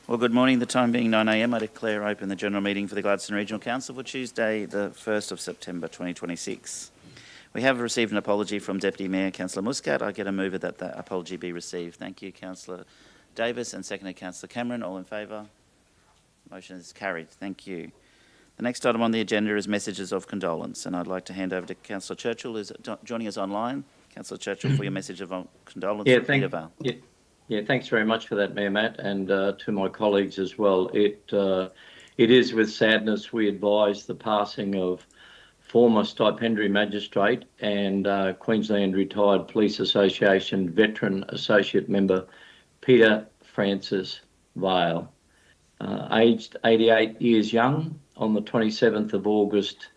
Well, good morning. The time being 9 a.m, I declare open the general meeting for the Gladstone Regional Council for Tuesday, the 1st of September 2026. We have received an apology from Deputy Mayor Councillor Muscat. I get a mover that that apology be received. Thank you, Councillor Davis, and seconded Councillor Cameron. All in favour? Motion is carried. Thank you. The next item on the agenda is messages of condolence, and I'd like to hand over to Councillor Churchill, who's joining us online. Councillor Churchill, for your message of condolence. Yeah, thanks very much for that, Mayor Matt, and to my colleagues as well. It is with sadness we advise the passing of former stipendiary magistrate and Queensland Retired Police Association Veteran Associate Member Peter Francis Vale, aged 88 years young, on the 27th of August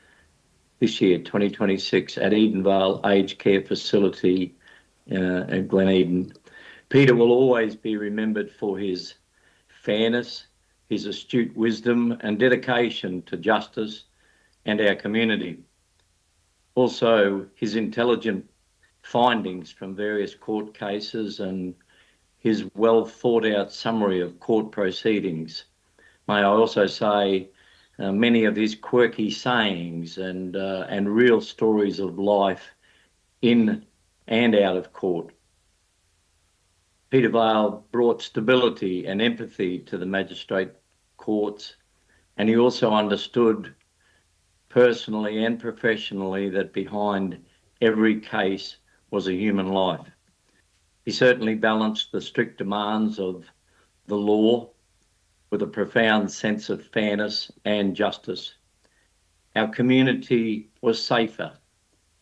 this year, 2026, at Edenvale Aged Care Facility at Gleneden. Peter will always be remembered for his fairness, his astute wisdom and dedication to justice and our community. Also, his intelligent findings from various court cases and his well thought out summary of court proceedings. May I also say many of his quirky sayings and real stories of life in and out of court. Peter Vale brought stability and empathy to the magistrate courts, and he also understood personally and professionally that behind every case was a human life. He certainly balanced the strict demands of the law with a profound sense of fairness and justice. Our community was safer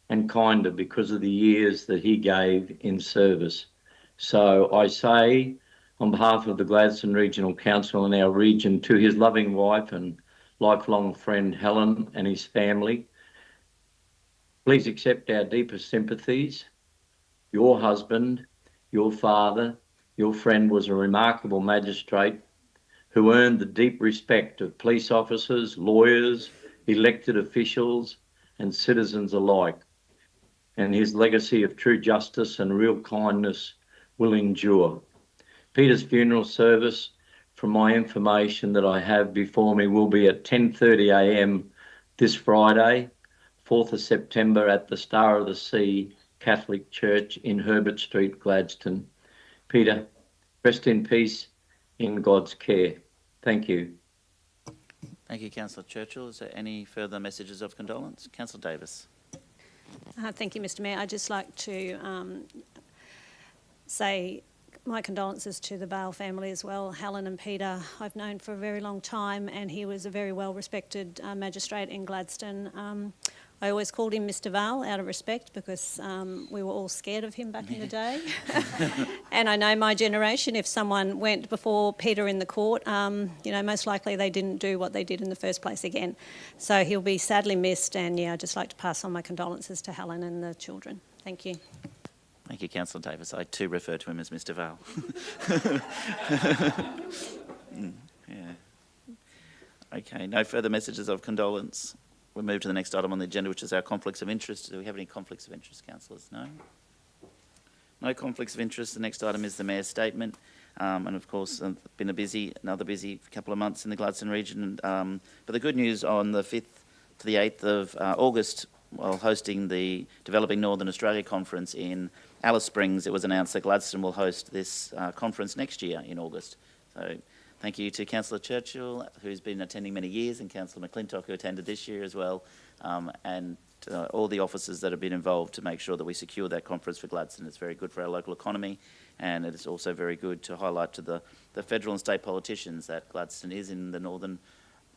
and kinder because of the years that he gave in service. So I say, on behalf of the Gladstone Regional Council and our region, to his loving wife and lifelong friend Helen and his family, please accept our deepest sympathies. Your husband, your father, your friend was a remarkable magistrate who earned the deep respect of police officers, lawyers, elected officials and citizens alike. And his legacy of true justice and real kindness will endure. Peter's funeral service, from my information that I have before me, will be at 10:30 a.m. this Friday, 4th of September, at the Star of the Sea Catholic Church in Herbert Street, Gladstone. Peter, rest in peace in God's care. Thank you. Thank you, Councillor Churchill. Is there any further messages of condolence? Councillor Davis. Thank you, Mr Mayor. I'd just like to say my condolences to the Vale family as well. Helen and Peter I've known for a very long time, and he was a very well-respected magistrate in Gladstone. I always called him Mr Vale out of respect because we were all scared of him back in the day. And I know my generation, if someone went before Peter in the court, most likely they didn't do what they did in the first place again. So he'll be sadly missed, and I'd just like to pass on my condolences to Helen and the children. Thank you. Thank you, Councillor Davis. I too refer to him as Mr Vale. Okay, no further messages of condolence. We'll move to the next item on the agenda, which is our conflicts of interest. Do we have any conflicts of interest, councillors? No? No conflicts of interest. The next item is the Mayor's statement. And of course, been another busy couple of months in the Gladstone region. But the good news, on the 5th to the 8th of August, while hosting the Developing Northern Australia Conference in Alice Springs, it was announced that Gladstone will host this conference next year in August. So thank you to Councillor Churchill, who's been attending many years, and Councillor McClintock, who attended this year as well, and all the officers that have been involved to make sure that we secure that conference for Gladstone. It's very good for our local economy, and it is also very good to highlight to the federal and state politicians that Gladstone is in the northern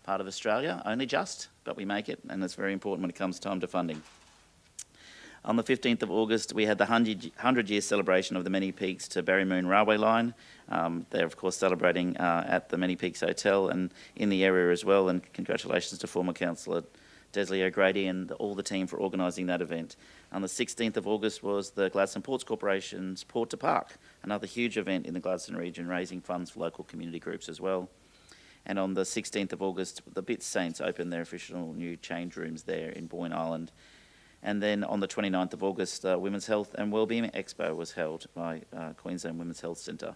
part of Australia, only just, but we make it, and that's very important when it comes time to funding. On the 15th of August, we had the 100-year celebration of the Many Peaks to Barrymoon Railway Line. They're, of course, celebrating at the Many Peaks Hotel and in the area as well, and congratulations to former Councillor Desley O'Grady and all the team for organising that event. On the 16th of August was the Gladstone Ports Corporation's Port to Park, another huge event in the Gladstone region, raising funds for local community groups as well. And on the 16th of August, the Bits Saints opened their official new change rooms there in Boyne Island. And then on the 29th of August, Women's Health and Wellbeing Expo was held by Queensland Women's Health Centre.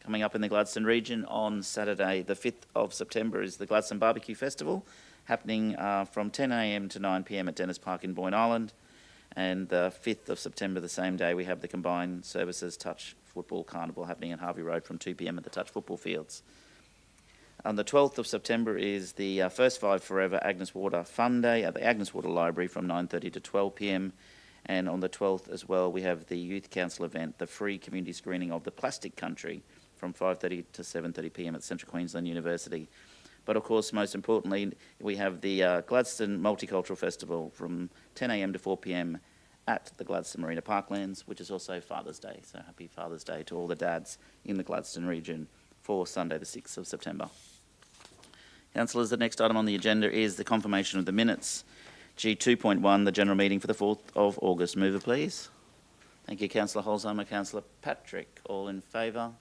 Coming up in the Gladstone region on Saturday, the 5th of September, is the Gladstone Barbecue Festival, happening from 10 a.m. to 9 p.m. at Dennis Park in Boyne Island. And the 5th of September, the same day, we have the Combined Services Touch Football Carnival happening at Harvey Road from 2 p.m. at the Touch Football Fields. On the 12th of September is the First Five Forever Agnes Water Fun Day at the Agnes Water Library from 9:30 to 12 p.m. And on the 12th as well, we have the Youth Council event, the free community screening of The Plastic Country from 5:30 to 7:30 p.m. at Central Queensland University. But of course, most importantly, we have the Gladstone Multicultural Festival from 10 a.m. to 4 p.m. at the Gladstone Marina Parklands, which is also Father's Day. So happy Father's Day to all the dads in the Gladstone region for Sunday the 6th of September. Councillors, the next item on the agenda is the confirmation of the minutes. G2.1, the general meeting for the 4th of August. Mover, please. Thank you, Councillor Holzheimer. Councillor Patrick, all in favour?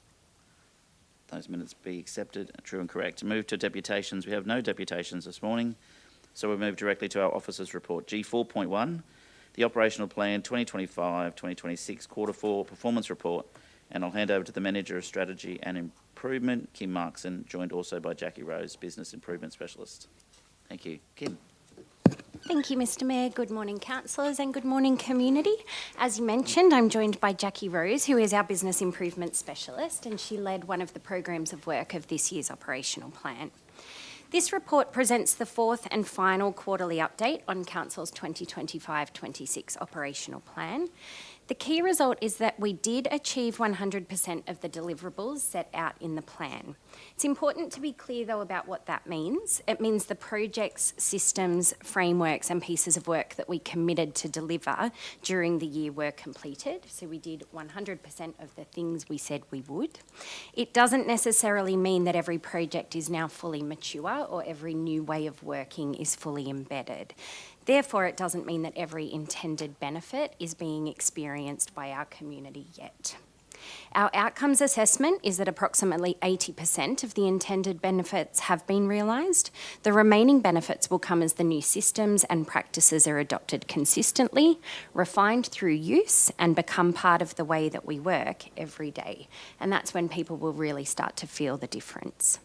Those minutes be accepted. True and correct. Move to deputations. We have no deputations this morning, so we'll move directly to our officers' report. G4.1, the operational plan 2025-2026 quarter 4 performance report, and I'll hand over to the Manager of Strategy and Improvement, Kim Markson, joined also by Jackie Rose, Business Improvement Specialist. Thank you. Kim. Thank you, Mr Mayor. Good morning, councillors, and good morning, community. As you mentioned, I'm joined by Jackie Rose, who is our Business Improvement Specialist, and she led one of the programs of work of this year's operational plan. This report presents the 4th and final quarterly update on Council's 2025-26 operational plan. The key result is that we did achieve 100% of the deliverables set out in the plan. It's important to be clear, though, about what that means. It means the projects, systems, frameworks and pieces of work that we committed to deliver during the year were completed. So we did 100% of the things we said we would. It doesn't necessarily mean that every project is now fully mature or every new way of working is fully embedded. Therefore, it doesn't mean that every intended benefit is being experienced by our community yet. Our outcomes assessment is that approximately 80% of the intended benefits have been realised. The remaining benefits will come as the new systems and practices are adopted consistently, refined through use, and become part of the way that we work every day. And that's when people will really start to feel the difference.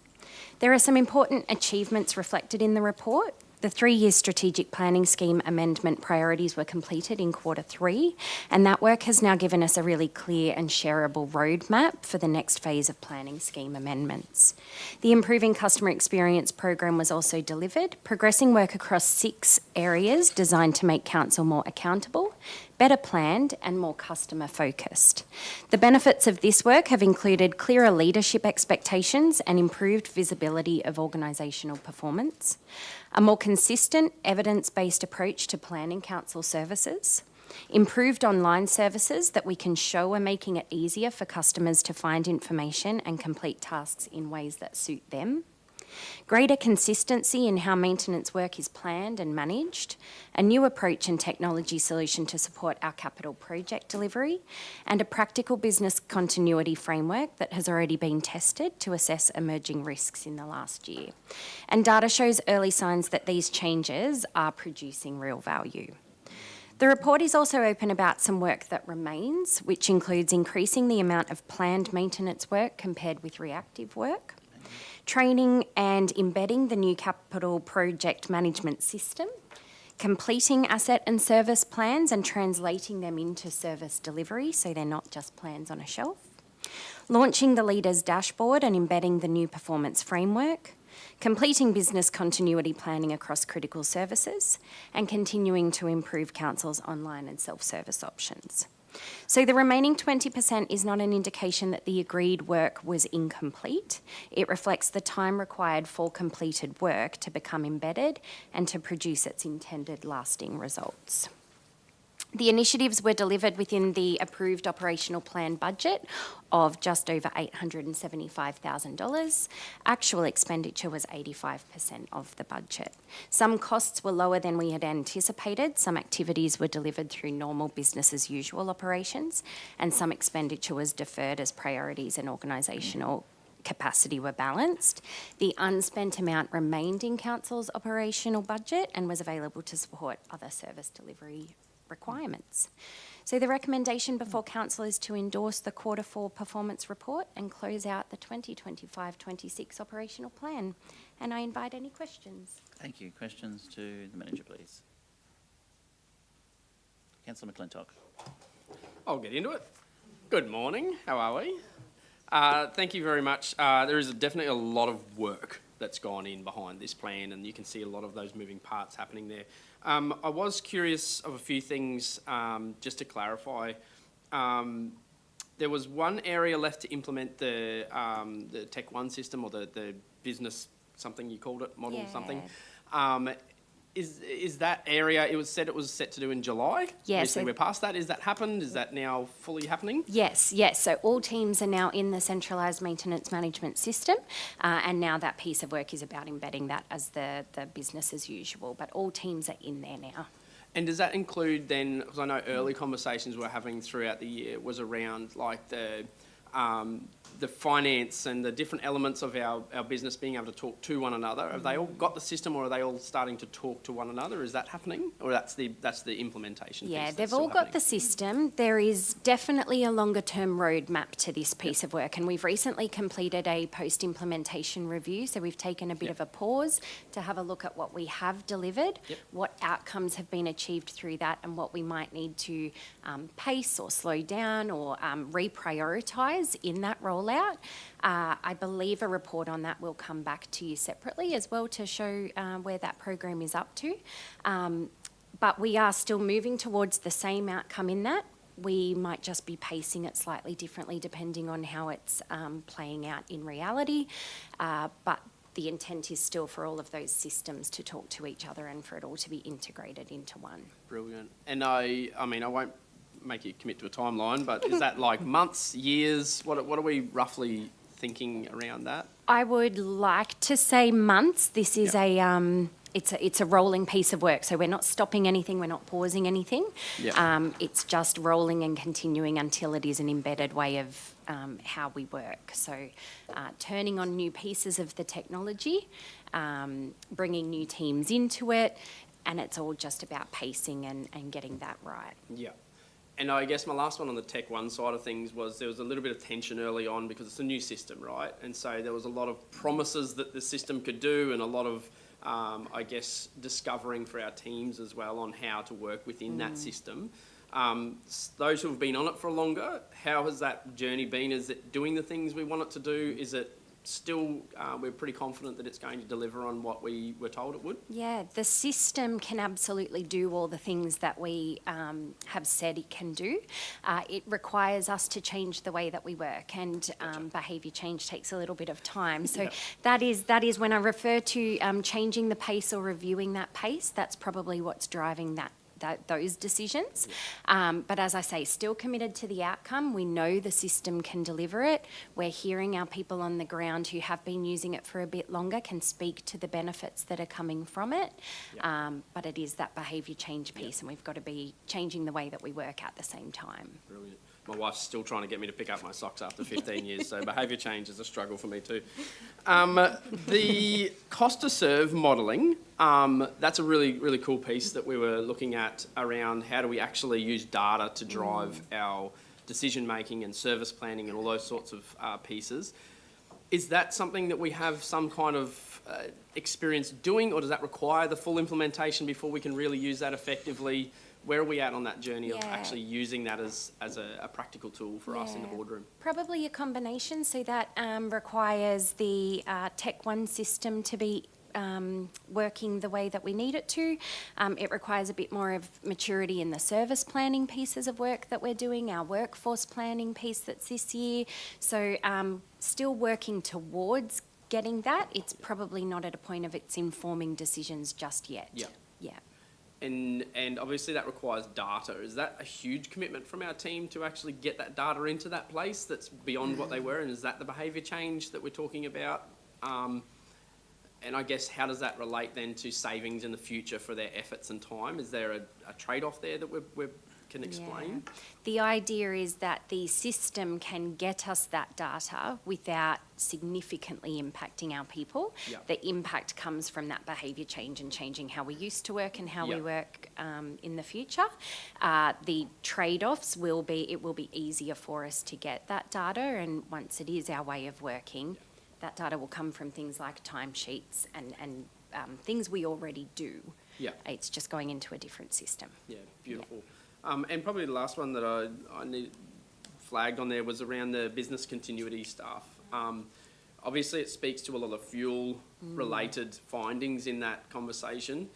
There are some important achievements reflected in the report. The 3-year strategic planning scheme amendment priorities were completed in quarter 3, and that work has now given us a really clear and shareable roadmap for the next phase of planning scheme amendments. The Improving Customer Experience program was also delivered, progressing work across 6 areas designed to make council more accountable, better planned and more customer focused. The benefits of this work have included clearer leadership expectations and improved visibility of organisational performance, a more consistent evidence-based approach to planning council services, improved online services that we can show are making it easier for customers to find information and complete tasks in ways that suit them, greater consistency in how maintenance work is planned and managed, a new approach and technology solution to support our capital project delivery, and a practical business continuity framework that has already been tested to assess emerging risks in the last year. And data shows early signs that these changes are producing real value. The report is also open about some work that remains, which includes increasing the amount of planned maintenance work compared with reactive work, training and embedding the new capital project management system, completing asset and service plans and translating them into service delivery so they're not just plans on a shelf, launching the leaders dashboard and embedding the new performance framework, completing business continuity planning across critical services, and continuing to improve council's online and self-service options. So the remaining 20% is not an indication that the agreed work was incomplete. It reflects the time required for completed work to become embedded and to produce its intended lasting results. The initiatives were delivered within the approved operational plan budget of just over $875,000. Actual expenditure was 85% of the budget. Some costs were lower than we had anticipated. Some activities were delivered through normal business as usual operations, and some expenditure was deferred as priorities and organisational capacity were balanced. The unspent amount remained in council's operational budget and was available to support other service delivery requirements. So the recommendation before council is to endorse the quarter 4 performance report and close out the 2025-26 operational plan. And I invite any questions. Thank you. Questions to the manager, please. Councillor McClintock. I'll get into it. Good morning. How are we? Thank you very much. There is definitely a lot of work that's gone in behind this plan, and you can see a lot of those moving parts happening there. I was curious of a few things, just to clarify. There was one area left to implement the Tech One system, or the business something you called it, model something. Is that area, it was said it was set to do in July? Yeah, Recently we're past that. Is that happened? Is that now fully happening? Yes. So all teams are now in the centralised maintenance management system, and now that piece of work is about embedding that as the business as usual. But all teams are in there now. And does that include then, because I know early conversations we're having throughout the year was around like the finance and the different elements of our business being able to talk to one another. Have they all got the system, or are they all starting to talk to one another? Is that happening, or that's the implementation piece? Yeah, they've all got the system. There is definitely a longer term roadmap to this piece of work, and we've recently completed a post-implementation review, so we've taken a bit of a pause to have a look at what we have delivered, what outcomes have been achieved through that, and what we might need to pace or slow down or reprioritise in that rollout. I believe a report on that will come back to you separately as well to show where that program is up to. But we are still moving towards the same outcome in that. We might just be pacing it slightly differently depending on how it's playing out in reality. But the intent is still for all of those systems to talk to each other and for it all to be integrated into one. Brilliant. And I mean, I won't make you commit to a timeline, but is that like months, years? What are we roughly thinking around that? I would like to say months. This is it's a rolling piece of work, so we're not stopping anything, we're not pausing anything. It's just rolling and continuing until it is an embedded way of how we work. So turning on new pieces of the technology, bringing new teams into it, and it's all just about pacing and getting that right. Yeah. And I guess my last one on the Tech One side of things was there was a little bit of tension early on because it's a new system, right? And so there was a lot of promises that the system could do, and a lot of, I guess, discovering for our teams as well on how to work within that system. Those who have been on it for longer, how has that journey been? Is it doing the things we want it to do? Is it still, we're pretty confident that it's going to deliver on what we were told it would? Yeah, the system can absolutely do all the things that we have said it can do. It requires us to change the way that we work, and behaviour change takes a little bit of time. So that is when I refer to changing the pace or reviewing that pace, that's probably what's driving those decisions. But as I say, still committed to the outcome. We know the system can deliver it. We're hearing our people on the ground who have been using it for a bit longer can speak to the benefits that are coming from it. But it is that behaviour change piece, and we've got to be changing the way that we work at the same time. Brilliant. My wife's still trying to get me to pick up my socks after 15 years, so behaviour change is a struggle for me too. The cost to serve modelling, that's a really, really cool piece that we were looking at around how do we actually use data to drive our decision making and service planning and all those sorts of pieces. Is that something that we have some kind of experience doing, or does that require the full implementation before we can really use that effectively? Where are we at on that journey of actually using that as a practical tool for us in the boardroom? Probably a combination. So that requires the Tech One system to be working the way that we need it to. It requires a bit more of maturity in the service planning pieces of work that we're doing, our workforce planning piece that's this year. So still working towards getting that. It's probably not at a point of it's informing decisions just yet. Yeah. And obviously that requires data. Is that a huge commitment from our team to actually get that data into that place that's beyond what they were? And is that the behaviour change that we're talking about? And I guess how does that relate then to savings in the future for their efforts and time? Is there a trade-off there that we're can explain. Yeah. The idea is that the system can get us that data without significantly impacting our people. Yeah. The impact comes from that behaviour change and changing how we used to work and how we Yeah. work in the future. The trade-offs will be, it will be easier for us to get that data, and once it is our way of working, that data will come from things like timesheets and things we already do. Yeah. It's just going into a different system. Yeah, beautiful. And probably the last one that I flagged on there was around the business continuity stuff. Obviously, it speaks to a lot of fuel-related findings in that conversation.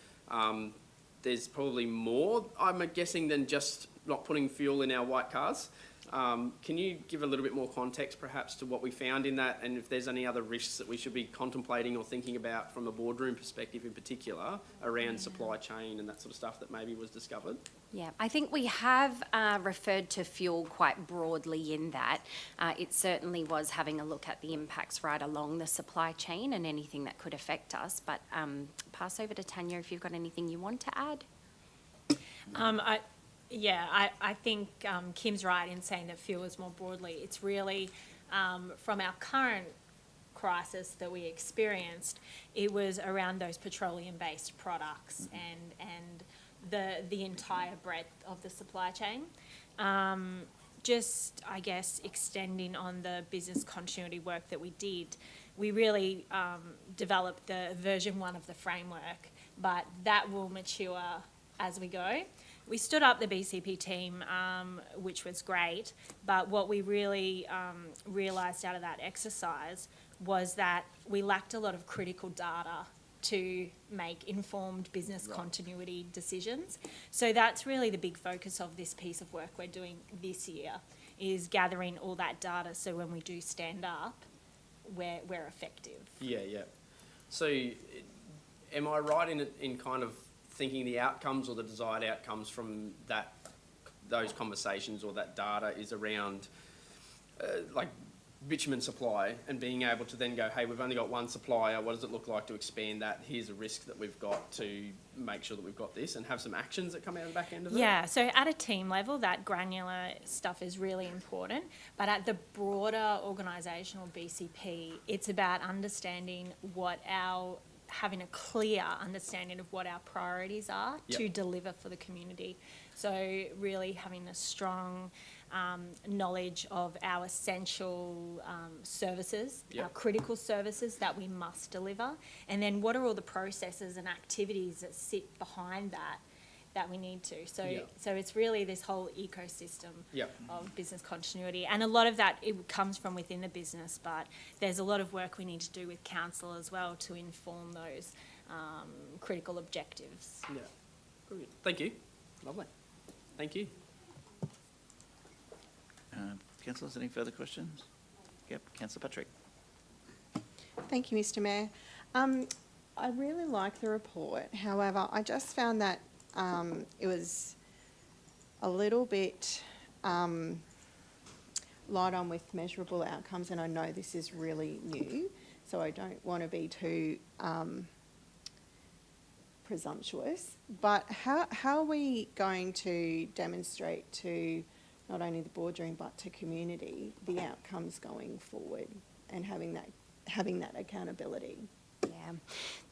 There's probably more, I'm guessing, than just not putting fuel in our white cars. Can you give a little bit more context, perhaps, to what we found in that, and if there's any other risks that we should be contemplating or thinking about from a boardroom perspective in particular around supply chain and that sort of stuff that maybe was discovered? Yeah, I think we have referred to fuel quite broadly in that. It certainly was having a look at the impacts right along the supply chain and anything that could affect us. But pass over to Tanya if you've got anything you want to add. I think Kim's right in saying that fuel is more broadly. It's really from our current crisis that we experienced, it was around those petroleum-based products and the entire breadth of the supply chain. Just, I guess, extending on the business continuity work that we did, we really developed the version 1 of the framework, but that will mature as we go. We stood up the BCP team, which was great, but what we really realised out of that exercise was that we lacked a lot of critical data to make informed business continuity decisions. So that's really the big focus of this piece of work we're doing this year, is gathering all that data so when we do stand up, we're effective. Yeah. So am I right in kind of thinking the outcomes or the desired outcomes from those conversations or that data is around like bitumen supply and being able to then go, hey, we've only got one supplier, what does it look like to expand that? Here's a risk that we've got to make sure that we've got this, and have some actions that come out of the back end of it? Yeah, so at a team level, that granular stuff is really important, but at the broader organisational BCP, it's about understanding having a clear understanding of what our priorities are to deliver for the community. So really having a strong knowledge of our essential services, our critical services that we must deliver, and then what are all the processes and activities that sit behind that we need to. So it's really this whole ecosystem of business continuity, and a lot of that, it comes from within the business, but there's a lot of work we need to do with council as well to inform those critical objectives. Yeah, brilliant. Thank you. Lovely. Thank you. Councillors, any further questions? Yep, Councillor Patrick. Thank you, Mr. Mayor. I really like the report. However, I just found that it was a little bit light on with measurable outcomes, and I know this is really new, so I don't want to be too presumptuous. But how are we going to demonstrate to not only the boardroom but to community the outcomes going forward and having that accountability? Yeah.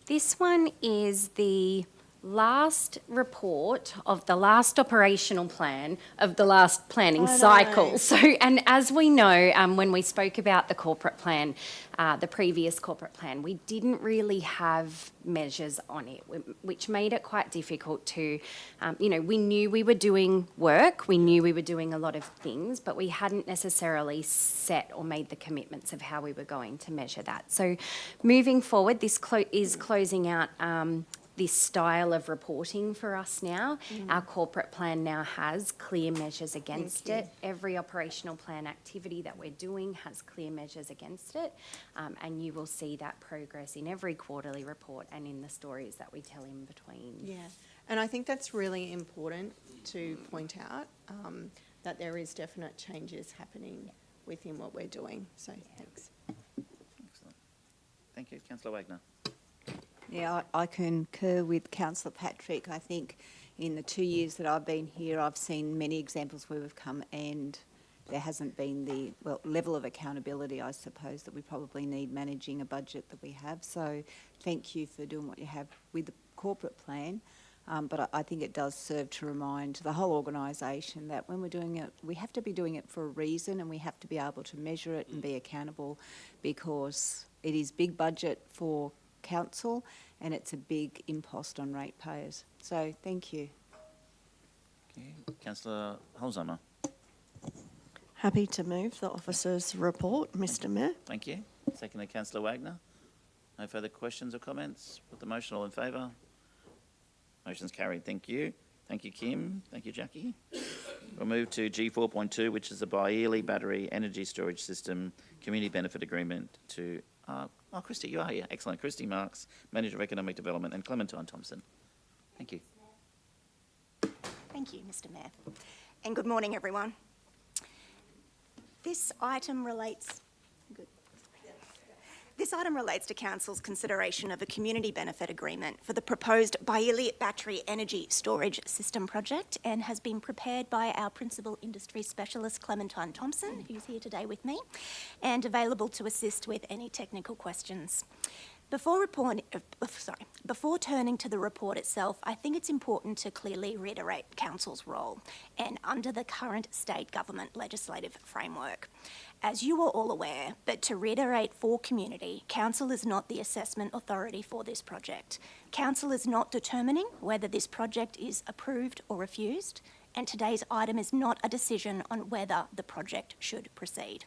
This one is the last report of the last operational plan of the last planning cycle. So, and as we know, when we spoke about the corporate plan, the previous corporate plan, we didn't really have measures on it, which made it quite difficult to, we knew we were doing work, we knew we were doing a lot of things, but we hadn't necessarily set or made the commitments of how we were going to measure that. So moving forward, this is closing out this style of reporting for us now. Our corporate plan now has clear measures against it. Every operational plan activity that we're doing has clear measures against it, and you will see that progress in every quarterly report and in the stories that we tell in between. Yeah, and I think that's really important to point out, that there is definite changes happening within what we're doing. So thanks. Excellent. Thank you. Councillor Wagner. Yeah, I concur with Councillor Patrick. I think in the 2 years that I've been here, I've seen many examples where we've come and there hasn't been the level of accountability, I suppose, that we probably need managing a budget that we have. So thank you for doing what you have with the corporate plan. But I think it does serve to remind the whole organisation that when we're doing it, we have to be doing it for a reason, and we have to be able to measure it and be accountable, because it is big budget for council and it's a big impost on ratepayers. So thank you. Okay. Councillor Holzheimer. Happy to move the officer's report, Mr Mayor. Thank you. Seconded, Councillor Wagner. No further questions or comments? Put the motion, all in favour? Motion's carried. Thank you. Thank you, Kim. Thank you, Jackie. We'll move to G4.2, which is the Bi-yearly Battery Energy Storage System Community Benefit Agreement to... Christy, you are here. Excellent. Christy Marks, Manager of Economic Development, and Clementine Thompson. Thank you. Thank you, Mr Mayor. And good morning, everyone. This item relates to Council's consideration of a community benefit agreement for the proposed Bi-yearly Battery Energy Storage System project, and has been prepared by our Principal Industry Specialist, Clementine Thompson, who's here today with me, and available to assist with any technical questions. Before turning to the report itself, I think it's important to clearly reiterate Council's role and under the current state government legislative framework. As you are all aware, but to reiterate for community, Council is not the assessment authority for this project. Council is not determining whether this project is approved or refused, and today's item is not a decision on whether the project should proceed.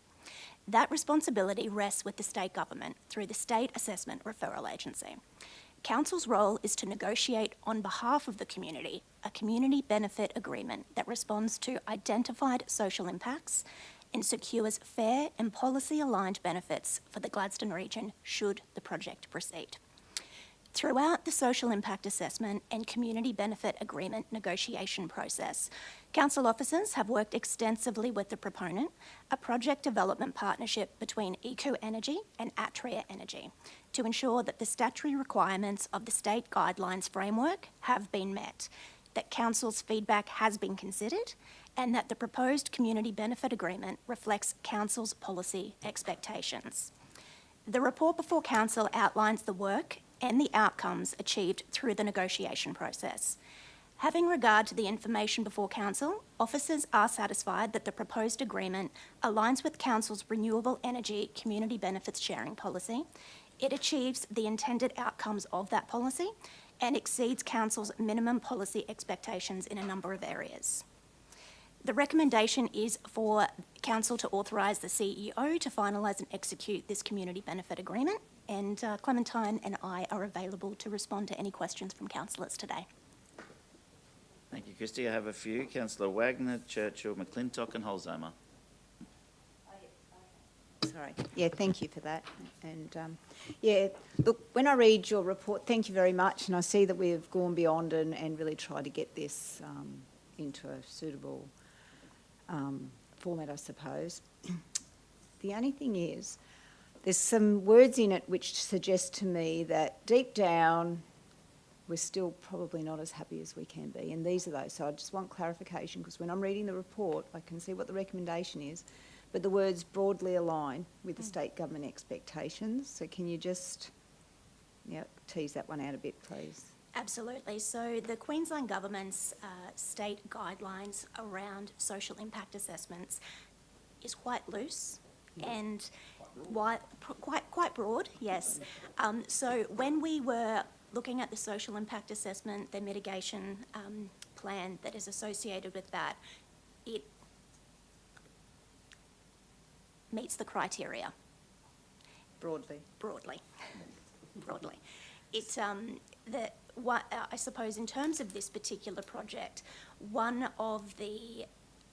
That responsibility rests with the state government through the State Assessment Referral Agency. Council's role is to negotiate on behalf of the community a community benefit agreement that responds to identified social impacts and secures fair and policy-aligned benefits for the Gladstone region should the project proceed. Throughout the social impact assessment and community benefit agreement negotiation process, Council officers have worked extensively with the proponent, a project development partnership between Eco Energy and Atria Energy, to ensure that the statutory requirements of the state guidelines framework have been met, that Council's feedback has been considered, and that the proposed community benefit agreement reflects Council's policy expectations. The report before Council outlines the work and the outcomes achieved through the negotiation process. Having regard to the information before Council, officers are satisfied that the proposed agreement aligns with Council's renewable energy community benefits sharing policy. It achieves the intended outcomes of that policy and exceeds Council's minimum policy expectations in a number of areas. The recommendation is for Council to authorise the CEO to finalise and execute this community benefit agreement, and Clementine and I are available to respond to any questions from councillors today. Thank you, Christy. I have a few. Councillor Wagner, Churchill, McClintock and Holzheimer. Sorry. Yeah, thank you for that. And look, when I read your report, thank you very much. And I see that we've gone beyond and really tried to get this into a suitable format, I suppose. The only thing is, there's some words in it which suggest to me that deep down, we're still probably not as happy as we can be. And these are those. So I just want clarification, because when I'm reading the report, I can see what the recommendation is, but the words broadly align with the state government expectations. So can you just tease that one out a bit, please? Absolutely. So the Queensland Government's state guidelines around social impact assessments is quite loose and quite broad, yes. So when we were looking at the social impact assessment, the mitigation plan that is associated with that, it meets the criteria. Broadly. It's I suppose in terms of this particular project, one of the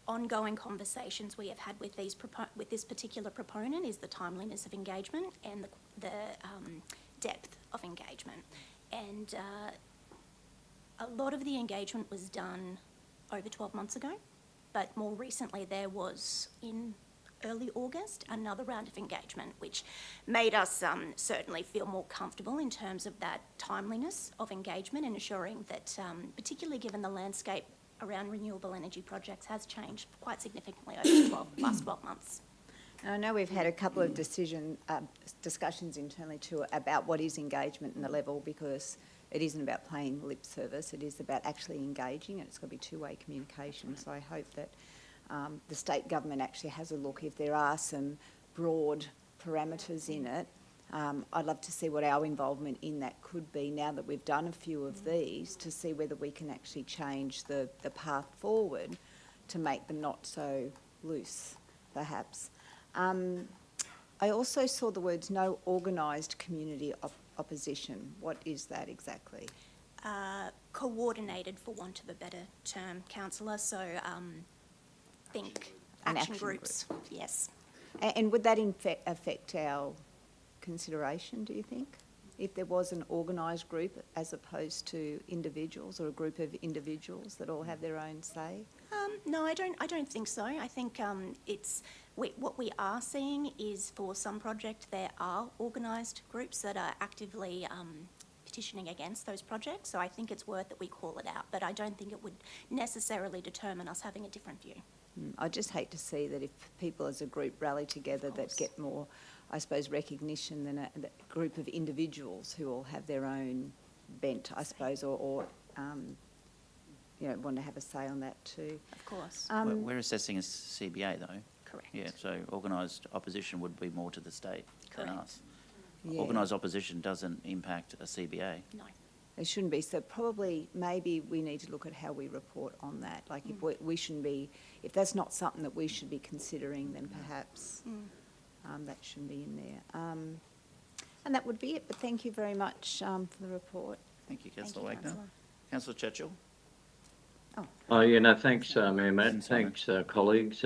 ongoing conversations we have had with this particular proponent is the timeliness of engagement and the depth of engagement. And a lot of the engagement was done over 12 months ago, but more recently there was, in early August, another round of engagement, which made us certainly feel more comfortable in terms of that timeliness of engagement and ensuring that, particularly given the landscape around renewable energy projects has changed quite significantly over the last 12 months. I know we've had a couple of discussions internally too about what is engagement and the level, because it isn't about playing lip service, it is about actually engaging, and it's got to be two-way communication. So I hope that the state government actually has a look. If there are some broad parameters in it, I'd love to see what our involvement in that could be now that we've done a few of these, to see whether we can actually change the path forward to make them not so loose, perhaps. I also saw the words "no organised community opposition." What is that exactly? Coordinated, for want of a better term, councillor. So think An action action groups. Yes. And would that affect our consideration, do you think? If there was an organised group as opposed to individuals, or a group of individuals that all have their own say? No, I don't think so. I think what we are seeing is, for some projects, there are organised groups that are actively petitioning against those projects. So I think it's worth that we call it out, but I don't think it would necessarily determine us having a different view. I just hate to see that if people as a group rally together, that get more, I suppose, recognition than a group of individuals who all have their own bent, I suppose, or want to have a say on that too. Of course. We're assessing a CBA though. Correct. Yeah, so organised opposition would be more to the state than Correct. us. Yeah. Organised opposition doesn't impact a CBA. No. It shouldn't be. So probably, maybe we need to look at how we report on that. Like if we shouldn't be, if that's not something that we should be considering, then perhaps that shouldn't be in there. And that would be it. But thank you very much for the report. Thank you, Thank Councillor you, Wagner. councillor. Councillor Churchill. Thanks, Mayor Matt. Thanks, colleagues.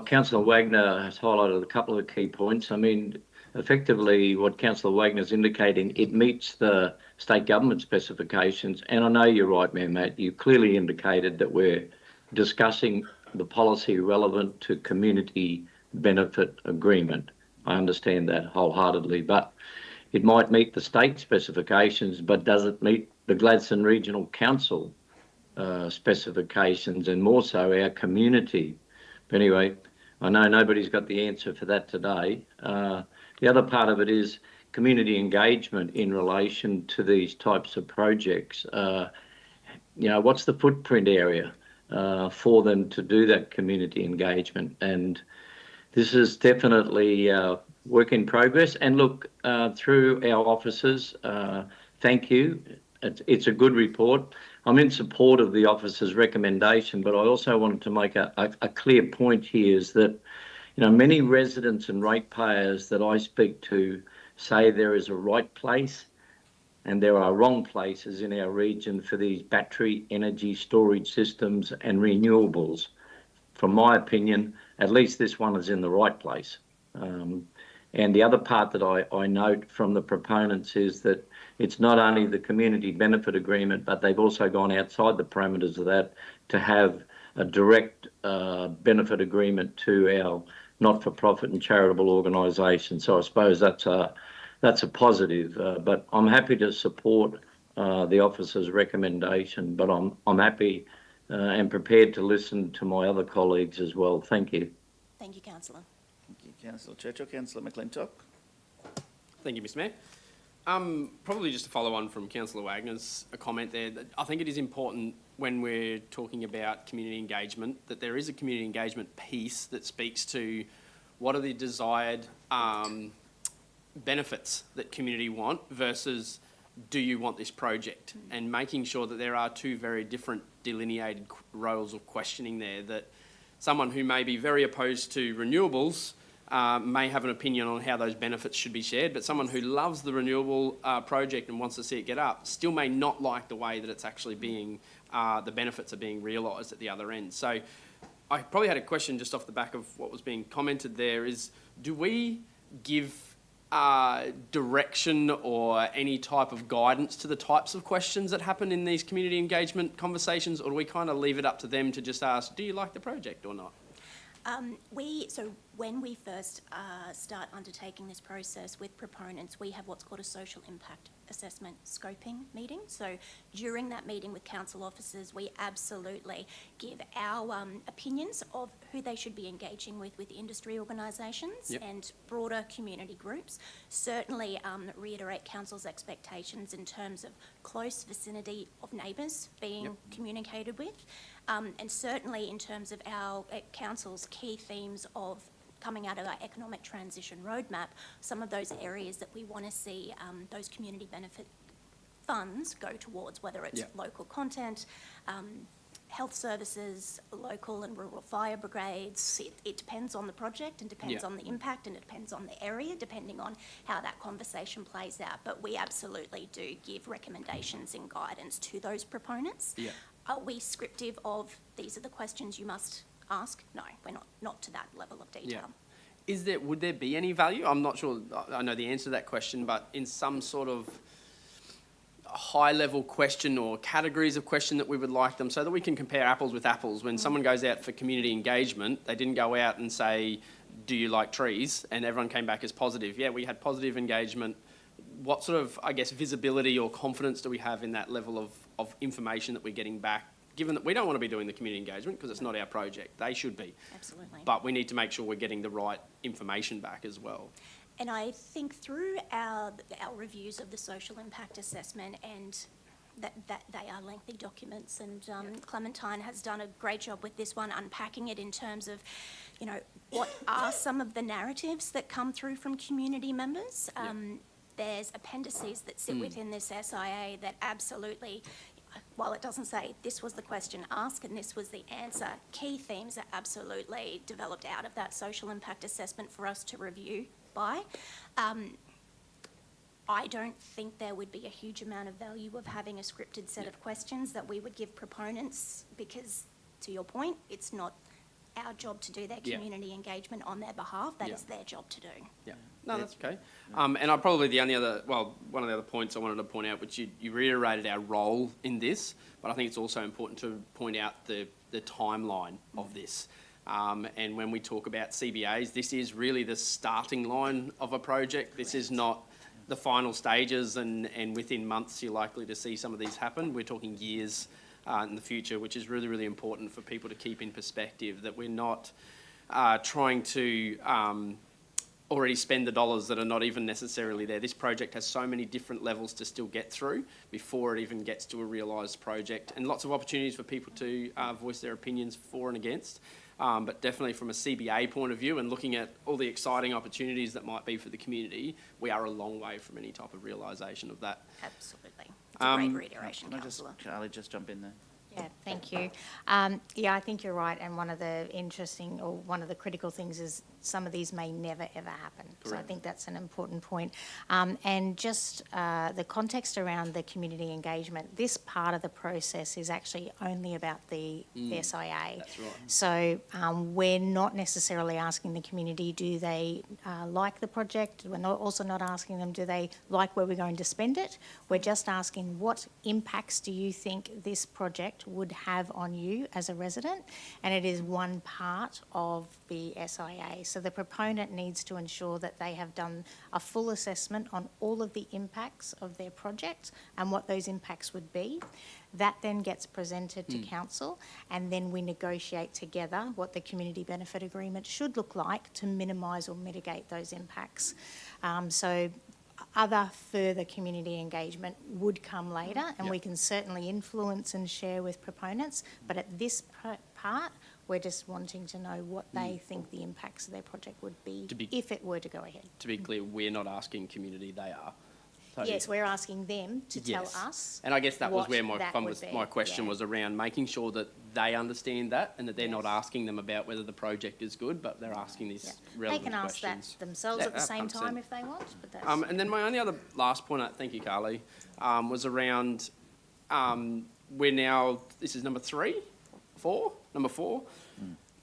Councillor Wagner has highlighted a couple of key points. I mean, effectively, what Councillor Wagner's indicating, it meets the state government specifications. And I know you're right, Mayor Matt. You clearly indicated that we're discussing the policy relevant to community benefit agreement. I understand that wholeheartedly, but it might meet the state specifications, but does it meet the Gladstone Regional Council specifications, and more so our community? But anyway, I know nobody's got the answer for that today. The other part of it is community engagement in relation to these types of projects. What's the footprint area for them to do that community engagement? And this is definitely work in progress. And look, through our officers, thank you. It's a good report. I'm in support of the officer's recommendation, but I also wanted to make a clear point here, is that many residents and ratepayers that I speak to say there is a right place and there are wrong places in our region for these battery energy storage systems and renewables. From my opinion, at least this one is in the right place. And the other part that I note from the proponents is that it's not only the community benefit agreement, but they've also gone outside the parameters of that to have a direct benefit agreement to our not-for-profit and charitable organisations. So I suppose that's a positive. But I'm happy to support the officer's recommendation. But I'm happy and prepared to listen to my other colleagues as well. Thank you. Thank you, councillor. Thank you, Councillor Churchill. Councillor McClintock. Thank you, Mr Mayor. Probably just to follow on from Councillor Wagner's comment there, I think it is important when we're talking about community engagement that there is a community engagement piece that speaks to what are the desired benefits that community want versus do you want this project, and making sure that there are two very different delineated roles of questioning there, that someone who may be very opposed to renewables may have an opinion on how those benefits should be shared, but someone who loves the renewable project and wants to see it get up still may not like the way that it's actually being, the benefits are being realised at the other end. So I probably had a question just off the back of what was being commented there is, do we give direction or any type of guidance to the types of questions that happen in these community engagement conversations, or do we kind of leave it up to them to just ask, do you like the project or not? So when we first start undertaking this process with proponents, we have what's called a social impact assessment scoping meeting. So during that meeting with council officers, we absolutely give our opinions of who they should be engaging with industry organisations Yep. and broader community groups. Certainly reiterate council's expectations in terms of close vicinity of neighbours being Yep. communicated with. And certainly in terms of our council's key themes of coming out of our economic transition roadmap, some of those areas that we want to see those community benefit funds go towards, whether it's Yeah. local content, health services, local and rural fire brigades. It depends on the project and depends Yeah. on the impact, and it depends on the area, depending on how that conversation plays out. But we absolutely do give recommendations and guidance to those proponents. Yeah. Are we scriptive of these are the questions you must ask? No, we're not to that level of detail. Would there be any value? I'm not sure I know the answer to that question, but in some sort of high-level question or categories of question that we would like them, so that we can compare apples with apples. When someone goes out for community engagement, they didn't go out and say, do you like trees? And everyone came back as positive. Yeah, we had positive engagement. What sort of, I guess, visibility or confidence do we have in that level of information that we're getting back? Given that we don't want to be doing the community engagement because it's not our project. They should be. Absolutely. But we need to make sure we're getting the right information back as well. And I think through our reviews of the social impact assessment, and that they are lengthy documents, and Clementine has done a great job with this one, unpacking it in terms of, what are some of the narratives that come through from community members. There's appendices that sit within this SIA that absolutely, while it doesn't say this was the question asked and this was the answer, key themes are absolutely developed out of that social impact assessment for us to review by. I don't think there would be a huge amount of value of having a scripted set of questions that we would give proponents, because, to your point, it's not our job to do their community engagement on their behalf. That is their job to do. Yeah. No, that's okay. And I probably one of the other points I wanted to point out, which you reiterated our role in this, but I think it's also important to point out the timeline of this. And when we talk about CBAs, this is really the starting line of a project. This is not the final stages, and within months you're likely to see some of these happen. We're talking years in the future, which is really, really important for people to keep in perspective, that we're not trying to already spend the dollars that are not even necessarily there. This project has so many different levels to still get through before it even gets to a realised project, and lots of opportunities for people to voice their opinions for and against. But definitely from a CBA point of view and looking at all the exciting opportunities that might be for the community, we are a long way from any type of realisation of that. Absolutely. It's a great reiteration, Can I just, Councillor. Charlie, just jump in there? Yeah, thank you. I think you're right, and one of the critical things is some of these may never ever happen. So I think that's an important point. And just the context around the community engagement, this part of the process is actually only about the SIA. That's right. So we're not necessarily asking the community, do they like the project? We're also not asking them, do they like where we're going to spend it? We're just asking, what impacts do you think this project would have on you as a resident? And it is one part of the SIA. So the proponent needs to ensure that they have done a full assessment on all of the impacts of their project and what those impacts would be. That then gets presented to council, and then we negotiate together what the community benefit agreement should look like to minimise or mitigate those impacts. So other further community engagement would come later, and we can certainly influence and share with proponents, but at this part, we're just wanting to know what they think the impacts of their project would be if it were to go ahead. To be clear, we're not asking community, they are. Yes, we're asking them to tell us. And I guess that was where my question Yeah. was around making sure that they understand that and that they're not asking them about whether the project is good, but they're asking these They relevant can ask questions. that themselves Yeah, at the same 100%. time if they want, but that's... And then my only other last point, thank you, Carly, was around we're now, this is number four.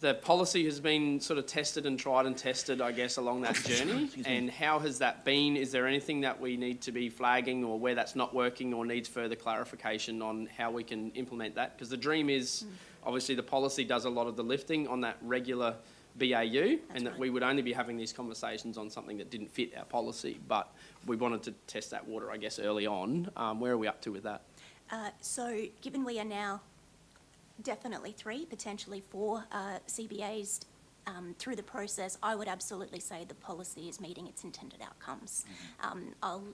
The policy has been sort of tested and tried and tested, I guess, along that journey. And how has that been? Is there anything that we need to be flagging, or where that's not working or needs further clarification on how we can implement that? Because the dream is, obviously, the policy does a lot of the lifting on that regular BAU, and that we would only be having these conversations on something that didn't fit our policy. But we wanted to test that water, I guess, early on. Where are we up to with that? So given we are now definitely 3, potentially 4 CBAs through the process, I would absolutely say the policy is meeting its intended outcomes. I'll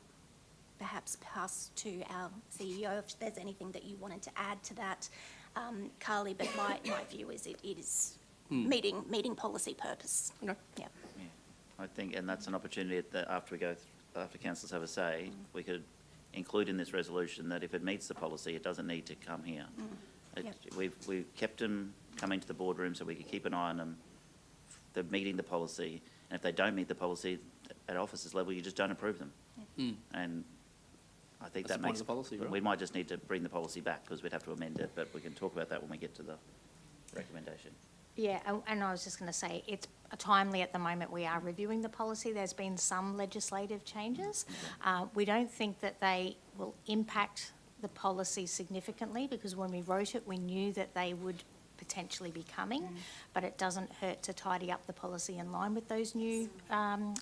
perhaps pass to our CEO if there's anything that you wanted to add to that, Carly, but my view is it is meeting policy purpose. Okay. Yeah. Yeah, I think, and that's an opportunity that after councillors have a say, we could include in this resolution that if it meets the policy, it doesn't need to come here. We've kept them coming to the boardroom so we can keep an eye on them. They're meeting the policy, and if they don't meet the policy at officers level, you just don't approve them. And I think That's that the point makes of the policy, right? We might just need to bring the policy back because we'd have to amend it, but we can talk about that when we get to the recommendation. Yeah, and I was just going to say, it's timely at the moment. We are reviewing the policy. There's been some legislative changes. We don't think that they will impact the policy significantly because when we wrote it, we knew that they would potentially be coming, but it doesn't hurt to tidy up the policy in line with those new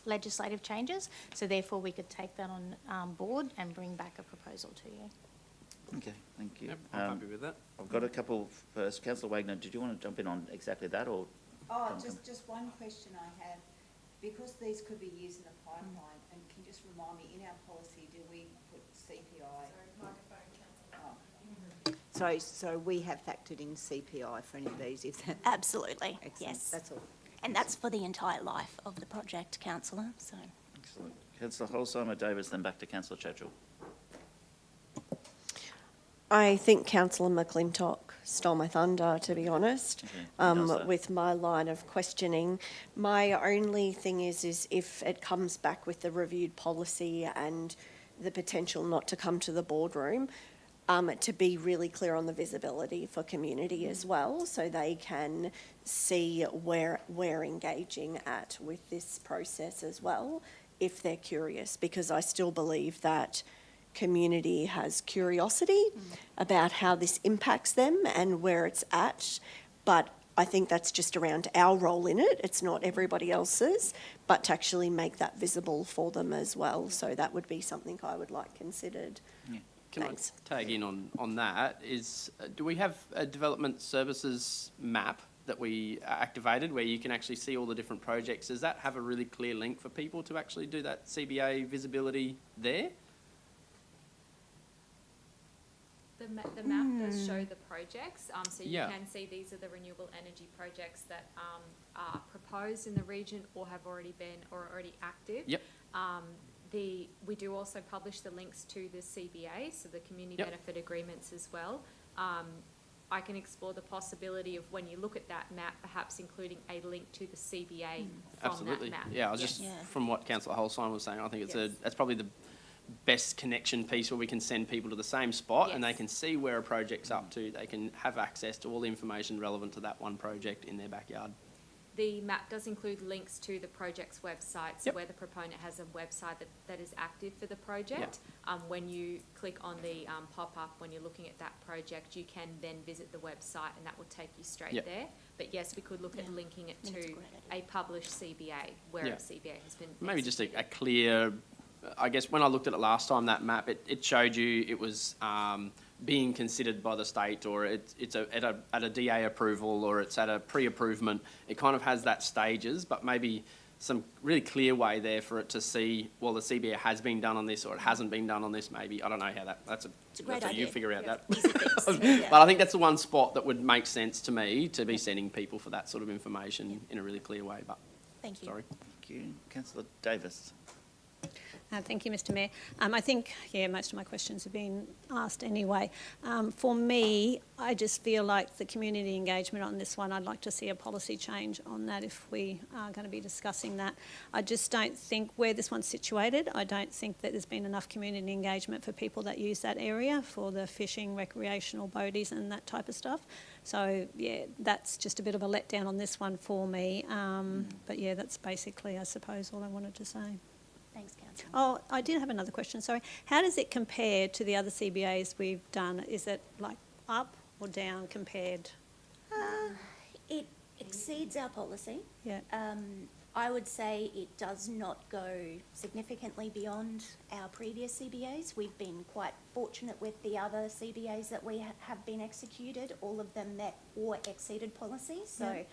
legislative changes. So therefore, we could take that on board and bring back a proposal to you. Okay, thank you. Yep, I'm happy with that. I've got a couple first. Councillor Wagner, did you want to jump in on exactly that or? Oh, just one question I have. Because these could be used in the pipeline, and can you just remind me, in our policy, do we put CPI? Sorry, so we have factored in CPI for any of these, if that... Absolutely, Excellent. yes. That's all. And that's for the entire life of the project, councillor, so. Excellent. Councillor Holzheimer Davis, then back to Councillor Churchill. I think Councillor McClintock stole my thunder, to be honest, Okay. with my line of questioning. My only thing is if it comes back with the reviewed policy and the potential not to come to the boardroom, to be really clear on the visibility for community as well, so they can see where we're engaging at with this process as well, if they're curious, because I still believe that community has curiosity about how this impacts them and where it's at, but I think that's just around our role in it. It's not everybody else's, but to actually make that visible for them as well. So that would be something I would like considered. Yeah. Can Thanks. I tag in on that? Do we have a development services map that we activated where you can actually see all the different projects? Does that have a really clear link for people to actually do that CBA visibility there? The map does show the projects, so you Yeah. can see these are the renewable energy projects that are proposed in the region or have already been or already active. Yep. We do also publish the links to the CBA, so the community Yep. benefit agreements as well. I can explore the possibility of when you look at that map, perhaps including a link to the CBA from Absolutely. that map. Yeah, I was Yes. just, from what Councillor Holstein was saying, I think Yes. that's probably the best connection piece where we can send people to the same spot and they Yes. can see where a project's up to. They can have access to all the information relevant to that one project in their backyard. The map does include links to the project's website, so Yep. where the proponent has a website that is active for the project. When you click on the pop-up, when you're looking at that project, you can then visit the website and that will take you straight Yep. there. But yes, we could look at linking it think it's a to great idea. a published CBA, where Yeah. a CBA has been Maybe just a executed. clear, I guess when I looked at it last time, that map, it showed you it was being considered by the state, or it's at a DA approval, or it's at a pre-approvement. It kind of has that stages, but maybe some really clear way there for it to see, well, the CBA has been done on this or it hasn't been done on this maybe. I don't know how that's a great how you idea. figure out that. Easy fix. Yeah. But I think that's the one spot that would make sense to me to be sending people for that sort of information in a really clear way, but Thank you. sorry. Thank you. Councillor Davis. Thank you, Mr Mayor. I think, most of my questions have been asked anyway. For me, I just feel like the community engagement on this one, I'd like to see a policy change on that if we are going to be discussing that. I just don't think where this one's situated, I don't think that there's been enough community engagement for people that use that area for the fishing, recreational boaties and that type of stuff. So, that's just a bit of a letdown on this one for me. But that's basically, I suppose, all I wanted to say. Thanks, councillor. Oh, I did have another question, sorry. How does it compare to the other CBAs we've done? Is it like up or down compared? It exceeds our policy. Yeah. I would say it does not go significantly beyond our previous CBAs. We've been quite fortunate with the other CBAs that we have been executed. All of them met or exceeded policy. So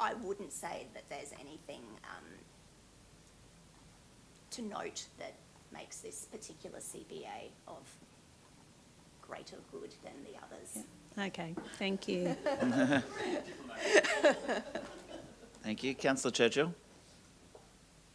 I wouldn't say that there's anything to note that makes this particular CBA of greater good than the others. Okay, thank you. Thank you. Councillor Churchill?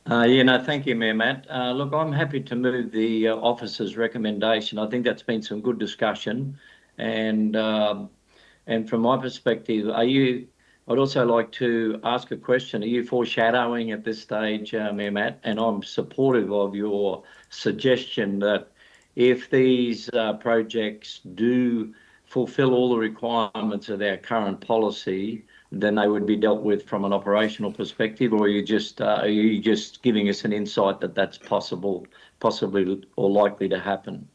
Thank you, Mayor Matt. Look, I'm happy to move the officer's recommendation. I think that's been some good discussion. And from my perspective, I'd also like to ask a question. Are you foreshadowing at this stage, Mayor Matt? And I'm supportive of your suggestion that if these projects do fulfil all the requirements of our current policy, then they would be dealt with from an operational perspective, or are you just giving us an insight that that's possibly or likely to happen?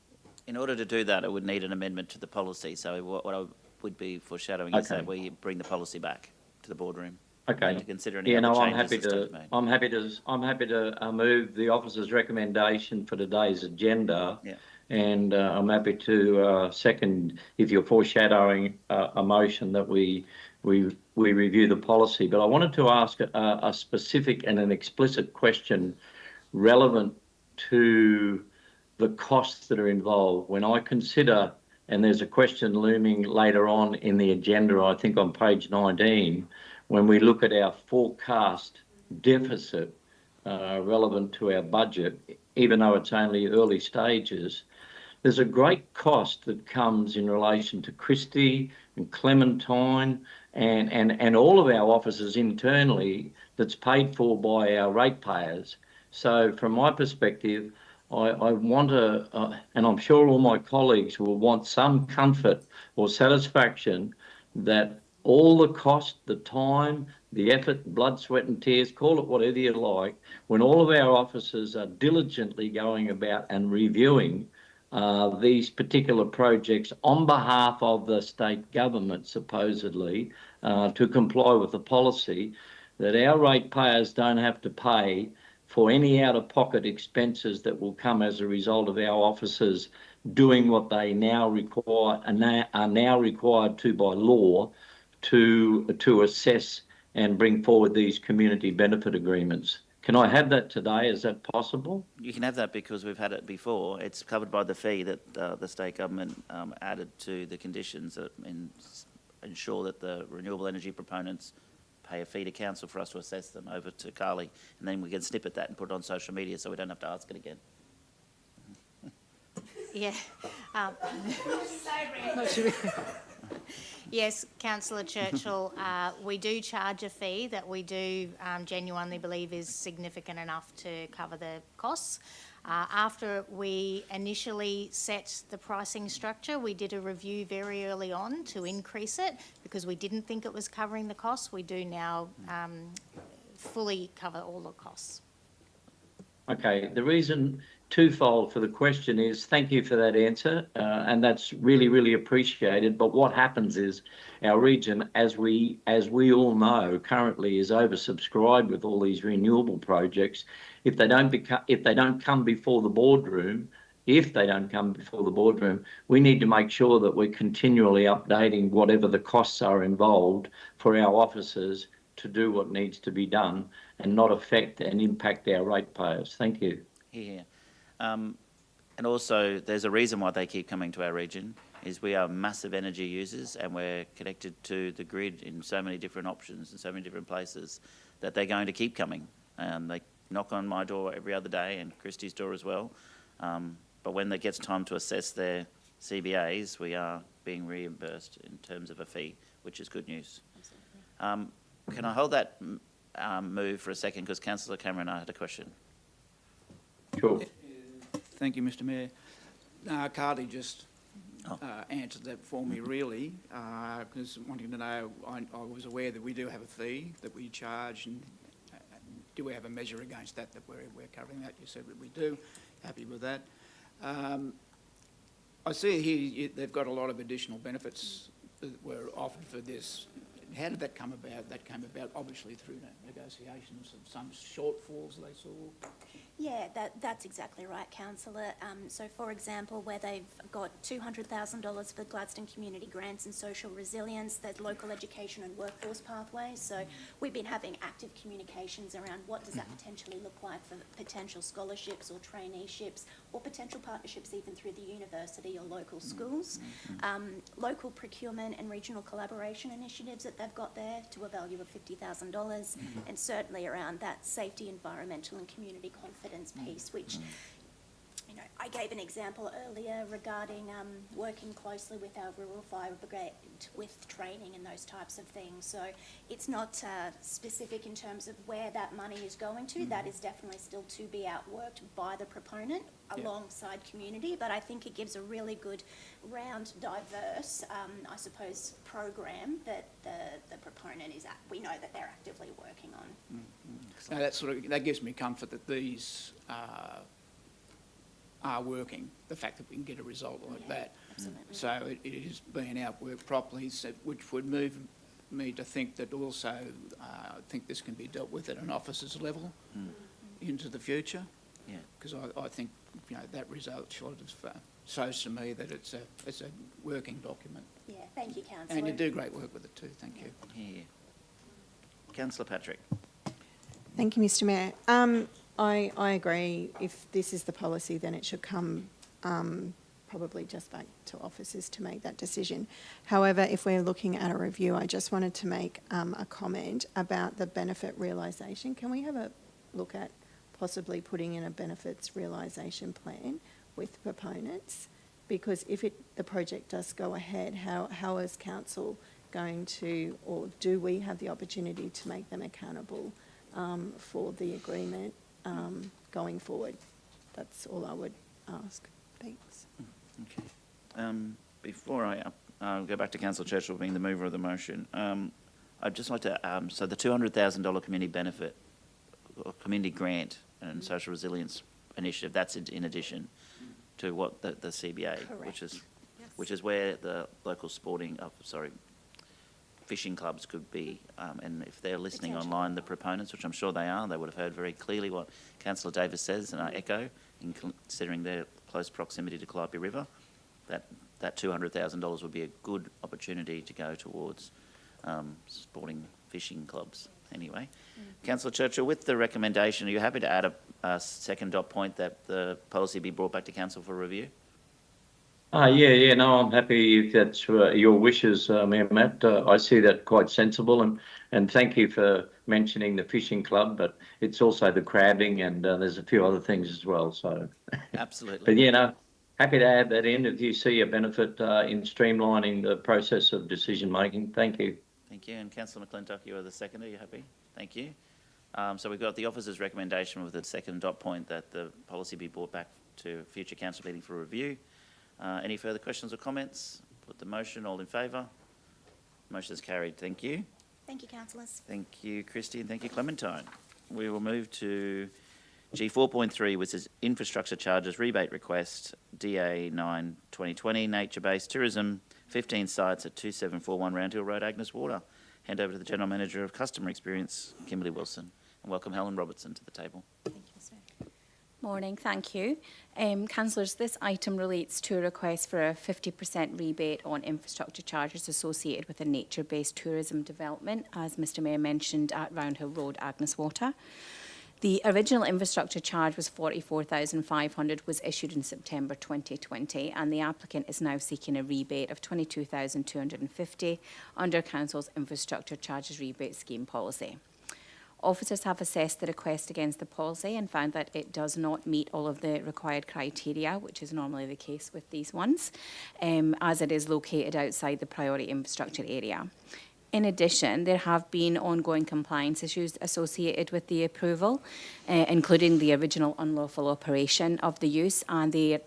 In order to do that, it would need an amendment to the policy. So what I would be foreshadowing is that we bring the policy back to the boardroom. Okay. To consider any other changes I'm happy to move the officer's recommendation for today's agenda. Yeah. And I'm happy to second, if you're foreshadowing a motion, that we review the policy. But I wanted to ask a specific and an explicit question relevant to the costs that are involved. When I consider, and there's a question looming later on in the agenda, I think on page 19, when we look at our forecast deficit relevant to our budget, even though it's only early stages, there's a great cost that comes in relation to Christie and Clementine and all of our offices internally that's paid for by our ratepayers. So from my perspective, I want to, and I'm sure all my colleagues will want some comfort or satisfaction that all the cost, the time, the effort, blood, sweat and tears, call it whatever you like, when all of our officers are diligently going about and reviewing these particular projects on behalf of the state government, supposedly, to comply with the policy, that our ratepayers don't have to pay for any out-of-pocket expenses that will come as a result of our officers doing what they now require and are now required to by law to assess and bring forward these community benefit agreements. Can I have that today? Is that possible? You can have that because we've had it before. It's covered by the fee that the state government added to the conditions that ensure that the renewable energy proponents pay a fee to council for us to assess them over to Carly, and then we can snippet that and put it on social media so we don't have to ask it again. Yeah. Yes, Councillor Churchill, we do charge a fee that we do genuinely believe is significant enough to cover the costs. After we initially set the pricing structure, we did a review very early on to increase it because we didn't think it was covering the costs. We do now fully cover all the costs. Okay, the reason twofold for the question is thank you for that answer, and that's really, really appreciated. But what happens is our region, as we all know, currently is oversubscribed with all these renewable projects. If they don't come before the boardroom, we need to make sure that we're continually updating whatever the costs are involved for our officers to do what needs to be done and not affect and impact our ratepayers. Thank you. Yeah. And also, there's a reason why they keep coming to our region, is we are massive energy users and we're connected to the grid in so many different options and so many different places that they're going to keep coming. They knock on my door every other day and Christie's door as well. But when it gets time to assess their CBAs, we are being reimbursed in terms of a fee, which is good news. Can I hold that move for a second, because Councillor Cameron had a question. Sure. Thank you, Mr Mayor. Carly just answered that for me, really, because wanting to know, I was aware that we do have a fee that we charge, and do we have a measure against that we're covering that? You said that we do. Happy with that. I see here they've got a lot of additional benefits that were offered for this. how did that come about? That came about obviously through negotiations of some shortfalls they saw. Yeah, that's exactly right, councillor. So, for example, where they've got $200,000 for Gladstone community grants and social resilience, there's local education and workforce pathways. So we've been having active communications around what does that potentially look like for potential scholarships or traineeships or potential partnerships even through the university or local schools. Local procurement and regional collaboration initiatives that they've got there to a value of $50,000, and certainly around that safety, environmental and community confidence piece, which, you know, I gave an example earlier regarding working closely with our rural fire brigade with training and those types of things. So it's not specific in terms of where that money is going to. That is definitely still to be outworked by the proponent alongside community, but I think it gives a really good round, diverse, I suppose, program that the proponent is at. We know that they're actively working on. Now that gives me comfort that these are working, the fact that we can get a result like that. Absolutely. So it is being outworked properly, so, which would move me to think that also I think this can be dealt with at an officer's level into the future. Yeah. Because I think, you know, that result sort of shows to me that it's a working document. Yeah, thank you, councillor. And you do great work with it too, thank you. Yeah. Councillor Patrick. Thank you, Mr Mayor. I agree. If this is the policy, then it should come probably just back to officers to make that decision. However, if we're looking at a review, I just wanted to make a comment about the benefit realisation. Can we have a look at possibly putting in a benefits realisation plan with proponents? Because if the project does go ahead, how is council going to, or do we have the opportunity to make them accountable for the agreement going forward? That's all I would ask. Thanks. Okay. Before I go back to Councillor Churchill being the mover of the motion, I'd just like to, so the $200,000 community benefit, or community grant and social resilience initiative, that's in addition to what the CBA, which is where the local fishing clubs could be, and if they're listening online, the proponents, which I'm sure they are, they would have heard very clearly what Councillor Davis says, and I echo, in considering their close proximity to Calliope River, that $200,000 would be a good opportunity to go towards sporting fishing clubs. Anyway, Councillor Churchill, with the recommendation, are you happy to add a second dot point that the policy be brought back to council for review? No, I'm happy if that's your wishes, Mayor Matt. I see that quite sensible, and thank you for mentioning the fishing club, but it's also the crabbing and there's a few other things as well. So absolutely. But happy to add that in if you see a benefit in streamlining the process of decision making. Thank you. Thank you. And Councillor McClintock, you are the seconder. Are you happy? Thank you. So we've got the officer's recommendation with the second dot point that the policy be brought back to future council meeting for review. Any further questions or comments? Put the motion. All in favour? Motion is carried. Thank you. Thank you, councillors. Thank you, Christy, and thank you, Clementine. We will move to G4.3, which is infrastructure charges rebate request, DA 9/2020, nature-based tourism, 15 sites at 2741 Roundhill Road, Agnes Water. Hand over to the General Manager of Customer Experience, Kimberly Wilson, and welcome Helen Robertson to the table. Thank you, sir. Morning, thank you. Councillors, this item relates to a request for a 50% rebate on infrastructure charges associated with a nature-based tourism development, as Mr Mayor mentioned, at Roundhill Road, Agnes Water. The original infrastructure charge was $44,500, was issued in September 2020, and the applicant is now seeking a rebate of $22,250 under Council's infrastructure charges rebate scheme policy. Officers have assessed the request against the policy and found that it does not meet all of the required criteria, which is normally the case with these ones, as it is located outside the priority infrastructure area. In addition, there have been ongoing compliance issues associated with the approval, including the original unlawful operation of the use, and there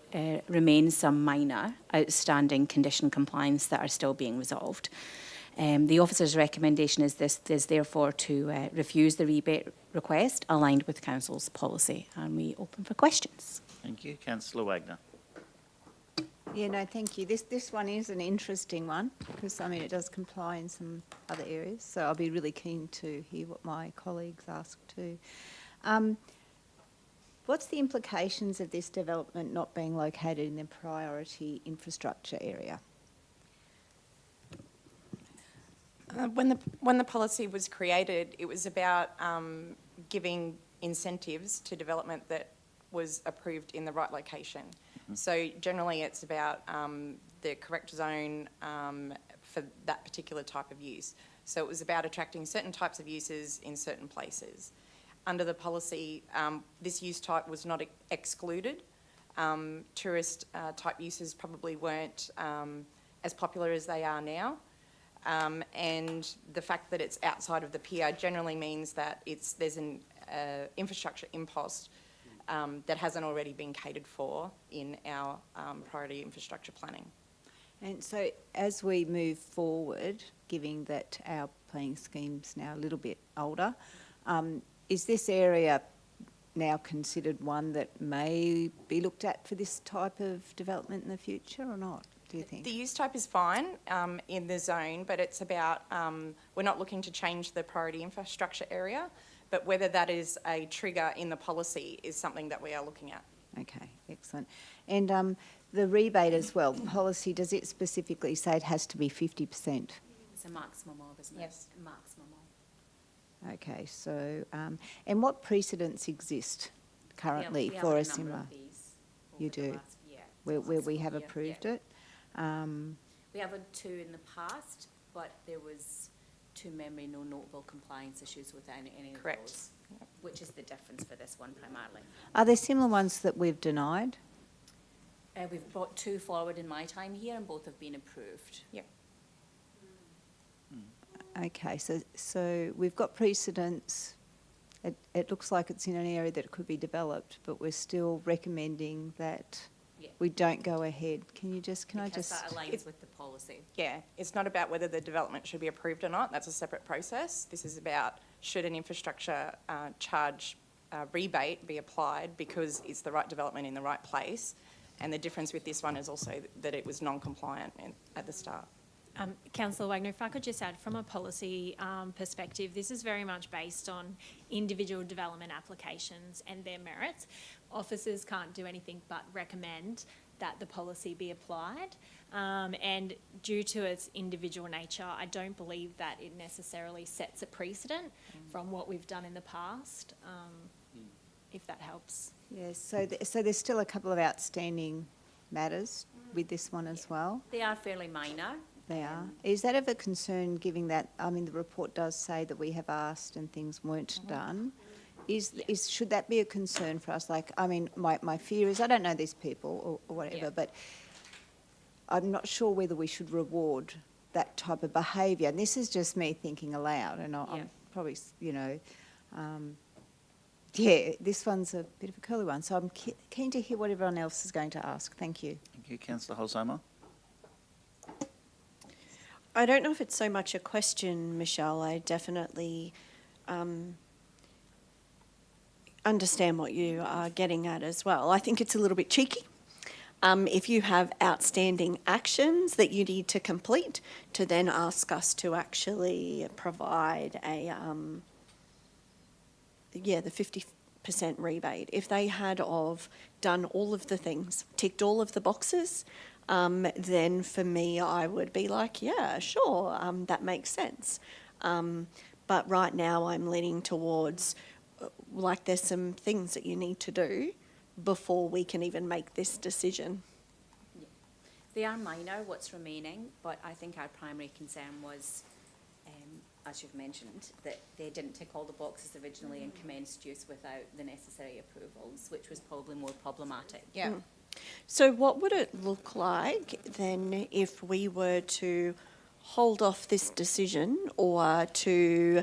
remain some minor outstanding condition compliance that are still being resolved. The officer's recommendation is therefore to refuse the rebate request aligned with Council's policy, and we open for questions. Thank you. Councillor Wagner. Yeah, no, thank you. This one is an interesting one because, I mean, it does comply in some other areas. So I'll be really keen to hear what my colleagues ask too. What's the implications of this development not being located in the priority infrastructure area? When the policy was created, it was about giving incentives to development that was approved in the right location. So generally it's about the correct zone for that particular type of use. So it was about attracting certain types of uses in certain places. Under the policy, this use type was not excluded. Tourist type uses probably weren't as popular as they are now. And the fact that it's outside of the pier generally means that there's an infrastructure impost that hasn't already been catered for in our priority infrastructure planning. And so as we move forward, given that our planning scheme's now a little bit older, is this area now considered one that may be looked at for this type of development in the future or not, do you think? The use type is fine in the zone, but it's about, we're not looking to change the priority infrastructure area, but whether that is a trigger in the policy is something that we are looking at. Okay, excellent. And the rebate as well, the policy, does it specifically say it has to be 50%? It's a maximum of, isn't it? Yes. A maximum of. Okay, so, and what precedents exist currently for a similar? You do? Where we have approved it? We have had two in the past, but there was, to memory, no notable compliance issues with any of Correct. those, which is the difference for this one primarily. Are there similar ones that we've denied? We've brought two forward in my time here and both have been approved. Yep. Okay, so we've got precedents. It looks like it's in an area that could be developed, but we're still recommending that we don't go ahead. Because that aligns with the policy. Yeah, it's not about whether the development should be approved or not. That's a separate process. This is about should an infrastructure charge rebate be applied because it's the right development in the right place. And the difference with this one is also that it was non-compliant at the start. Councillor Wagner, if I could just add, from a policy perspective, this is very much based on individual development applications and their merits. Officers can't do anything but recommend that the policy be applied. And due to its individual nature, I don't believe that it necessarily sets a precedent from what we've done in the past, if that helps. Yes, so there's still a couple of outstanding matters with this one as well? They are fairly minor. They are. Is that of a concern, given that, I mean, the report does say that we have asked and things weren't done? Should that be a concern for us? Like, I mean, my fear is, I don't know these people or whatever, but I'm not sure whether we should reward that type of behaviour. And this is just me thinking aloud, and I'm probably, this one's a bit of a curly one. So I'm keen to hear what everyone else is going to ask. Thank you. Thank you, Councillor Holzheimer. I don't know if it's so much a question, Michelle. I definitely understand what you are getting at as well. I think it's a little bit cheeky. If you have outstanding actions that you need to complete, to then ask us to actually provide the 50% rebate. If they had done all of the things, ticked all of the boxes, then for me, I would be like, yeah, sure, that makes sense. But right now I'm leaning towards, like, there's some things that you need to do before we can even make this decision. Yeah. They are minor, what's remaining, but I think our primary concern was, as you've mentioned, that they didn't tick all the boxes originally and commenced use without the necessary approvals, which was probably more problematic. Yeah. So what would it look like then if we were to hold off this decision or to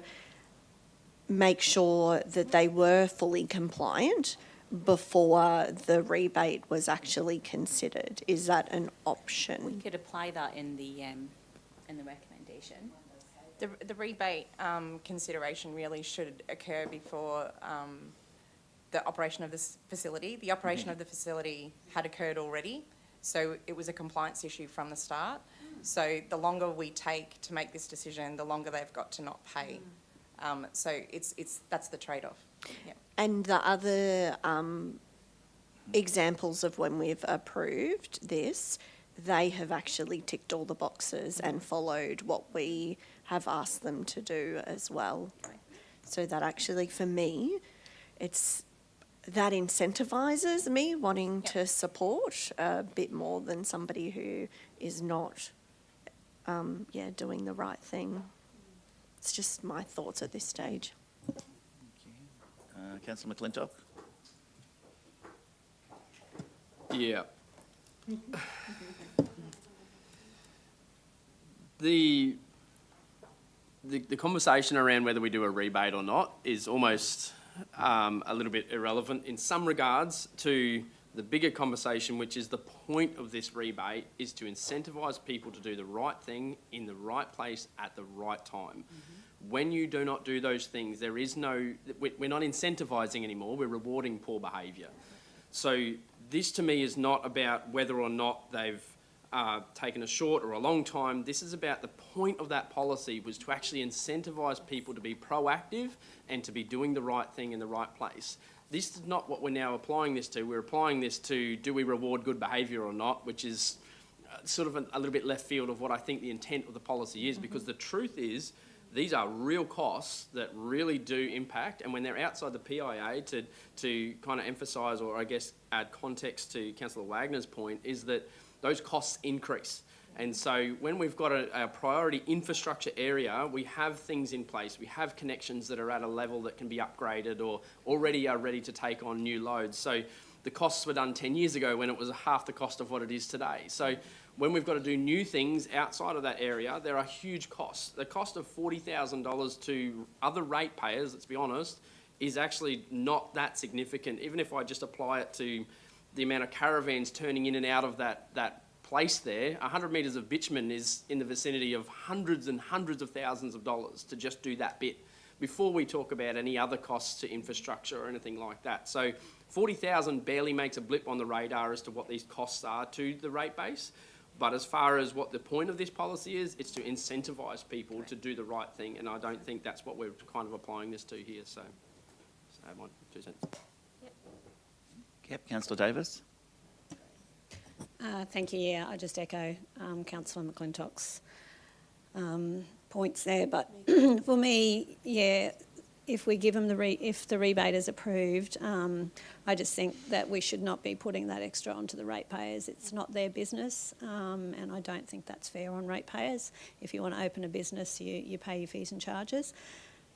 make sure that they were fully compliant before the rebate was actually considered? Is that an option? We could apply that in the recommendation. The rebate consideration really should occur before the operation of this facility. The operation of the facility had occurred already, So it was a compliance issue from the start. So the longer we take to make this decision, the longer they've got to not pay. So that's the trade-off. Yeah. And the other examples of when we've approved this, they have actually ticked all the boxes and followed what we have asked them to do as well. So that actually, for me, that incentivises me wanting to support a bit more than somebody who is not, doing the right thing. It's just my thoughts at this stage. Councillor McClintock? Yeah. The conversation around whether we do a rebate or not is almost a little bit irrelevant in some regards to the bigger conversation, which is the point of this rebate is to incentivise people to do the right thing in the right place at the right time. When you do not do those things, we're not incentivising anymore, we're rewarding poor behaviour. So this to me is not about whether or not they've taken a short or a long time. This is about the point of that policy was to actually incentivise people to be proactive and to be doing the right thing in the right place. This is not what we're now applying this to. We're applying this to do we reward good behaviour or not, which is sort of a little bit left field of what I think the intent of the policy is, because the truth is these are real costs that really do impact, and when they're outside the PIA, to kind of emphasise or I guess add context to Councillor Wagner's point, is that those costs increase. And so when we've got a priority infrastructure area, we have things in place, we have connections that are at a level that can be upgraded or already are ready to take on new loads. So the costs were done 10 years ago when it was half the cost of what it is today. So when we've got to do new things outside of that area, there are huge costs. The cost of $40,000 to other ratepayers, let's be honest, is actually not that significant. Even if I just apply it to the amount of caravans turning in and out of that place there, 100 metres of bitumen is in the vicinity of hundreds and hundreds of thousands of dollars to just do that bit, before we talk about any other costs to infrastructure or anything like that. So 40,000 barely makes a blip on the radar as to what these costs are to the rate base. But as far as what the point of this policy is, it's to incentivise people to do the right thing, and I don't think that's what we're kind of applying this to here. So my 2 cents. Yep, Councillor Davis? Thank you. Yeah, I just echo Councillor McClintock's points there. But for me, yeah, if we give them if the rebate is approved, I just think that we should not be putting that extra onto the ratepayers. It's not their business, and I don't think that's fair on ratepayers. If you want to open a business, you pay your fees and charges.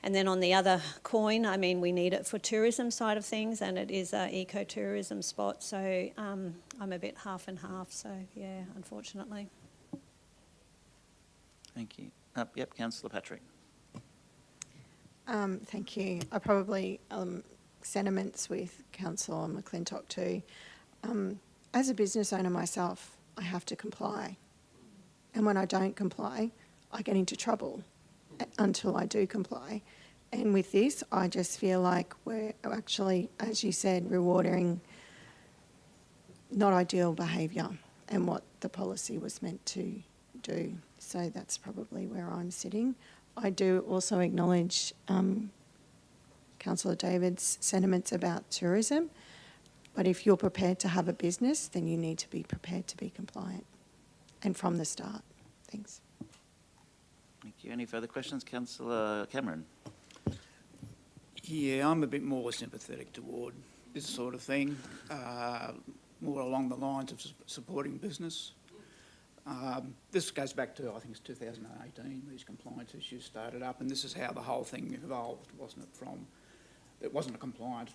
And then on the other coin, I mean, we need it for tourism side of things, and it is an eco-tourism spot, so I'm a bit half and half, so yeah, unfortunately. Thank you. Yep, Councillor Patrick. Thank you. I probably sentiments with Councillor McClintock too. As a business owner myself, I have to comply, and when I don't comply, I get into trouble until I do comply. And with this, I just feel like we're actually, as you said, rewarding not ideal behaviour and what the policy was meant to do. So that's probably where I'm sitting. I do also acknowledge Councillor David's sentiments about tourism, but if you're prepared to have a business, then you need to be prepared to be compliant, and from the start. Thanks. Thank you. Any further questions? Councillor Cameron? Yeah, I'm a bit more sympathetic toward this sort of thing, more along the lines of supporting business. This goes back to, I think it's 2018, these compliance issues started up, and this is how the whole thing evolved, wasn't it? It wasn't a compliant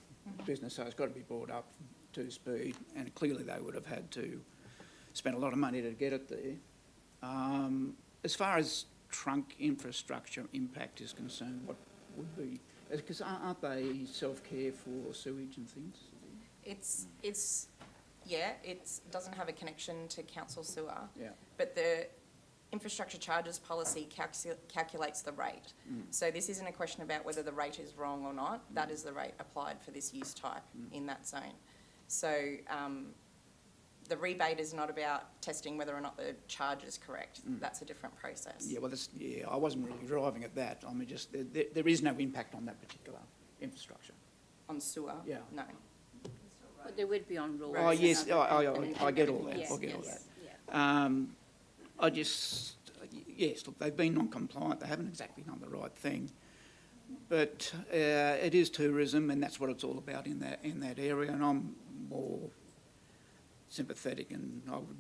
business, so it's got to be brought up to speed, and clearly they would have had to spend a lot of money to get it there. As far as trunk infrastructure impact is concerned, what would be, because aren't they self-care for sewage and things? It doesn't have a connection to council sewer. Yeah. But the infrastructure charges policy calculates the rate. So this isn't a question about whether the rate is wrong or not. That is the rate applied for this use type in that zone. So the rebate is not about testing whether or not the charge is correct. That's a different process. Yeah, well, I wasn't really driving at that. I mean, just there is no impact on that particular infrastructure. On sewer? Yeah. No. But there would be on roads. Oh, yes, and other- I get all that, Yes, I get all yes, that. yeah. I just, yes, look, they've been non-compliant, they haven't exactly done the right thing. But it is tourism, and that's what it's all about in that area, and I'm more sympathetic, and I would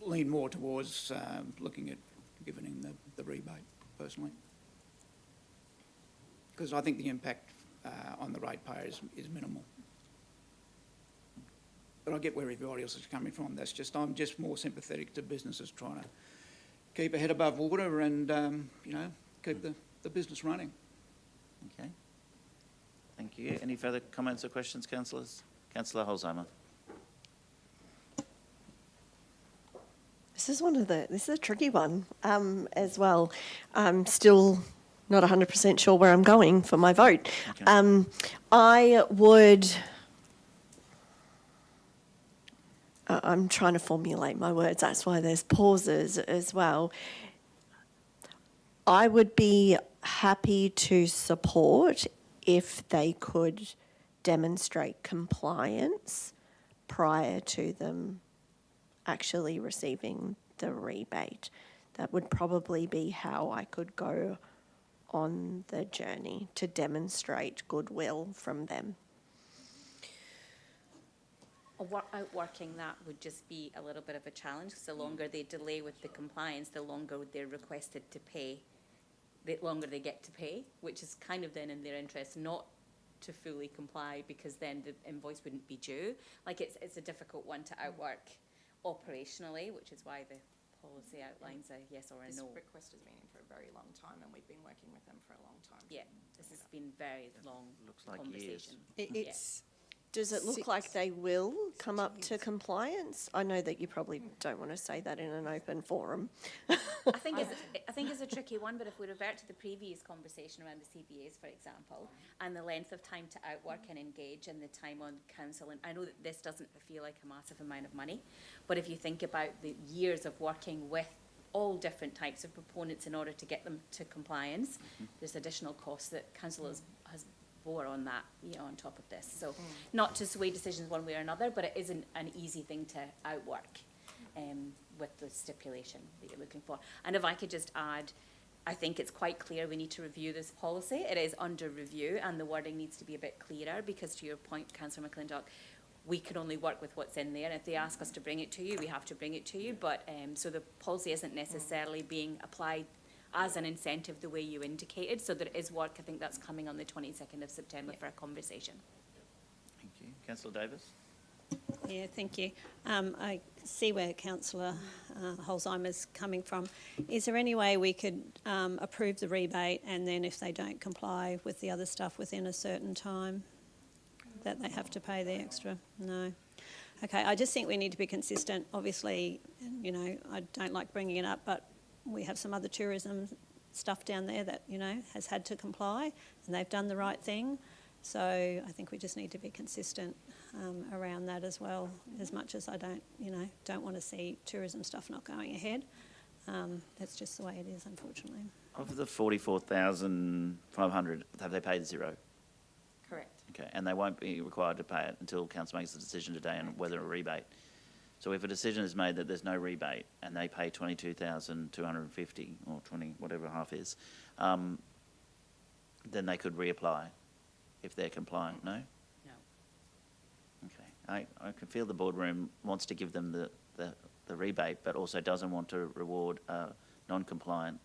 lean more towards looking at giving him the rebate, personally. Because I think the impact on the ratepayer is minimal. But I get where everybody else is coming from. I'm just more sympathetic to businesses trying to keep a head above water and, keep the business running. Okay. Thank you. Any further comments or questions, councillors? Councillor Holzheimer. This is a tricky one as well. I'm still not 100% sure where I'm going for my vote. Okay. I'm trying to formulate my words, that's why there's pauses as well. I would be happy to support if they could demonstrate compliance prior to them actually receiving the rebate. That would probably be how I could go on the journey to demonstrate goodwill from them. Outworking that would just be a little bit of a challenge, because the longer they delay with the compliance, the longer they're requested to pay, the longer they get to pay, which is kind of then in their interest not to fully comply, because then the invoice wouldn't be due. Like, it's a difficult one to outwork operationally, which is why the policy outlines a yes or a This no. request has been in for a very long time, and we've been working with them for a long time. Yeah, this has been very long Looks like conversation. years. Does it look like they will come up to compliance? I know that you probably don't want to say that in an open forum. I think it's a tricky one, but if we revert to the previous conversation around the CBAs, for example, and the length of time to outwork and engage and the time on council, and I know that this doesn't feel like a massive amount of money, but if you think about the years of working with all different types of proponents in order to get them to compliance, there's additional costs that council has bore on that, on top of this. So not to sway decisions one way or another, but it isn't an easy thing to outwork with the stipulation that you're looking for. And if I could just add, I think it's quite clear we need to review this policy. It is under review, and the wording needs to be a bit clearer, because to your point, Councillor McClintock, we can only work with what's in there. And if they ask us to bring it to you, we have to bring it to you. But so the policy isn't necessarily being applied as an incentive the way you indicated. So there is work, I think that's coming on the 22nd of September for a conversation. Thank you. Councillor Davis? Yeah, thank you. I see where Councillor Holzheimer's coming from. Is there any way we could approve the rebate, and then if they don't comply with the other stuff within a certain time, that they have to pay the extra? No. Okay, I just think we need to be consistent. Obviously, I don't like bringing it up, but we have some other tourism stuff down there that, has had to comply, and they've done the right thing. So I think we just need to be consistent around that as well, as much as I don't want to see tourism stuff not going ahead. That's just the way it is, unfortunately. Of the 44,500, have they paid zero? Correct. Okay, and they won't be required to pay it until council makes a decision today on whether a rebate. So if a decision is made that there's no rebate and they pay 22,250 or 20, whatever half is, then they could reapply if they're compliant, no? No. Okay, I can feel the boardroom wants to give them the rebate, but also doesn't want to reward a non-compliant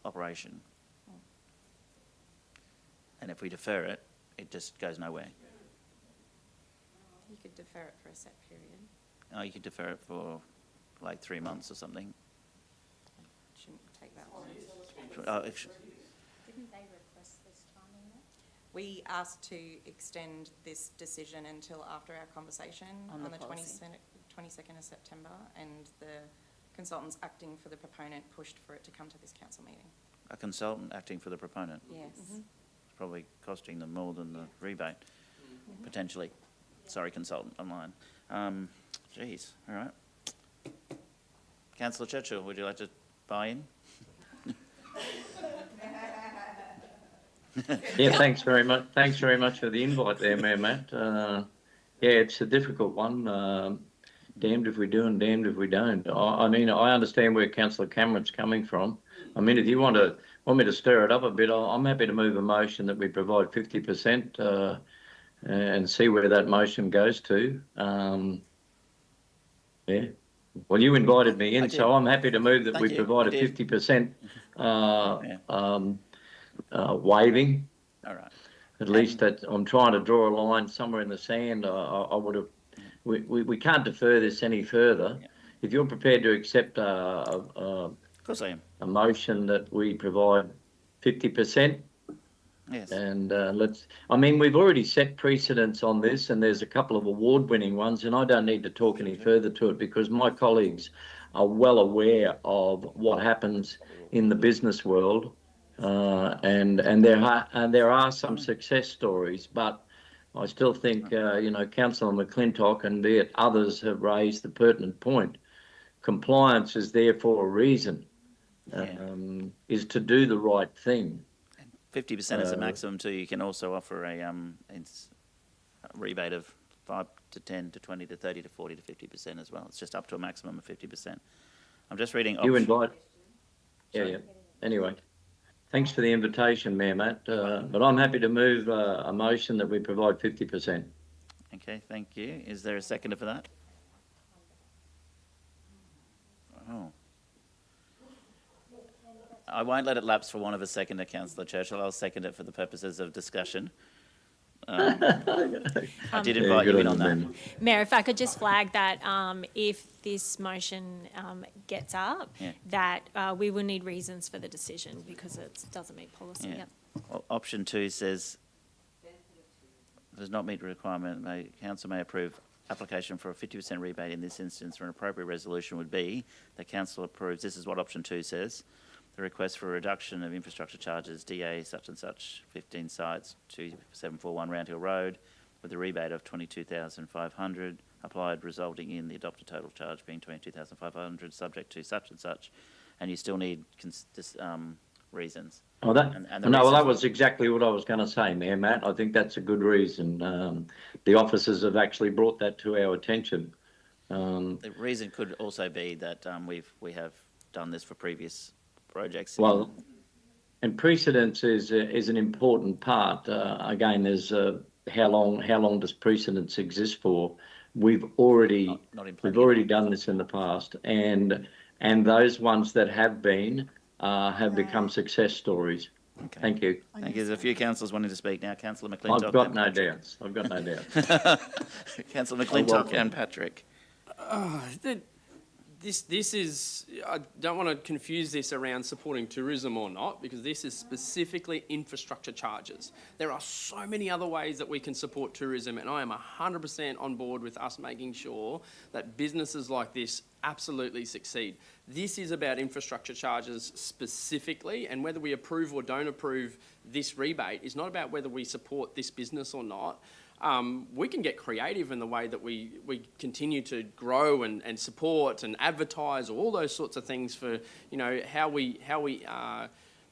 operation. And if we defer it, it just goes nowhere. You could defer it for a set period. Oh, you could defer it for like 3 months or something. Shouldn't take that long. Didn't they request this timing? We asked to extend this decision until after our conversation On on the the policy. 22nd of September, and the consultants acting for the proponent pushed for it to come to this council meeting. A consultant acting for the proponent. Yes. It's probably costing them more than the rebate, potentially. consultant online. Geez, all right. Councillor Churchill, would you like to buy in? Yeah, thanks very much. Thanks very much for the invite there, Mayor Matt. Yeah, it's a difficult one. Damned if we do and damned if we don't. I mean, I understand where Councillor Cameron's coming from. I mean, if you want me to stir it up a bit, I'm happy to move a motion that we provide 50% and see where that motion goes to. Yeah. Well, you invited me in, so I'm happy to move that we provide a 50% waiving. All right. At least that I'm trying to draw a line somewhere in the sand. I would have. We can't defer this any further. Yeah. If you're prepared to accept Of course I am. a motion that we provide 50%, Yes. and I mean, we've already set precedents on this, and there's a couple of award-winning ones, and I don't need to talk any further to it because my colleagues are well aware of what happens in the business world, and there are some success stories, but I still think Councillor McClintock and be it others have raised the pertinent point. Compliance is there for a reason, is to do the right thing. 50% is the maximum too. You can also offer a rebate of 5 to 10 to 20 to 30 to 40 to 50% as well. It's just up to a maximum of 50%. I'm just reading. You invite. Yeah. Anyway, thanks for the invitation, Mayor Matt. But I'm happy to move a motion that we provide 50%. Okay, thank you. Is there a seconder for that? Oh. I won't let it lapse for want of a seconder, Councillor Churchill. I'll second it for the purposes of discussion. I did invite you in on that. Mayor, if I could just flag that if this motion gets up, that we will need reasons for the decision because it doesn't meet policy. Yeah. Yep. Well, option 2 says, does not meet the requirement, council may approve application for a 50% rebate in this instance, or an appropriate resolution would be that council approves, this is what option 2 says, the request for a reduction of infrastructure charges, DA such and such, 15 sites, 2741 Round Hill Road, with a rebate of 22,500 applied, resulting in the adopted total charge being 22,500, subject to such and such, and you still need reasons. Oh, that was exactly what I was going to say, Mayor Matt. I think that's a good reason. The officers have actually brought that to our attention. The reason could also be that we have done this for previous projects. Well, and precedence is an important part. Again, there's how long does precedence exist for? We've already done this in the past, and those ones that have been have become success stories. Okay. Thank you. Thank you. There's a few councillors wanting to speak now. Councillor McClintock. I've got no doubts. Councillor McClintock and Patrick. This is, I don't want to confuse this around supporting tourism or not, because this is specifically infrastructure charges. There are so many other ways that we can support tourism, and I am 100% on board with us making sure that businesses like this absolutely succeed. This is about infrastructure charges specifically, and whether we approve or don't approve this rebate is not about whether we support this business or not. We can get creative in the way that we continue to grow and support and advertise, all those sorts of things for, how we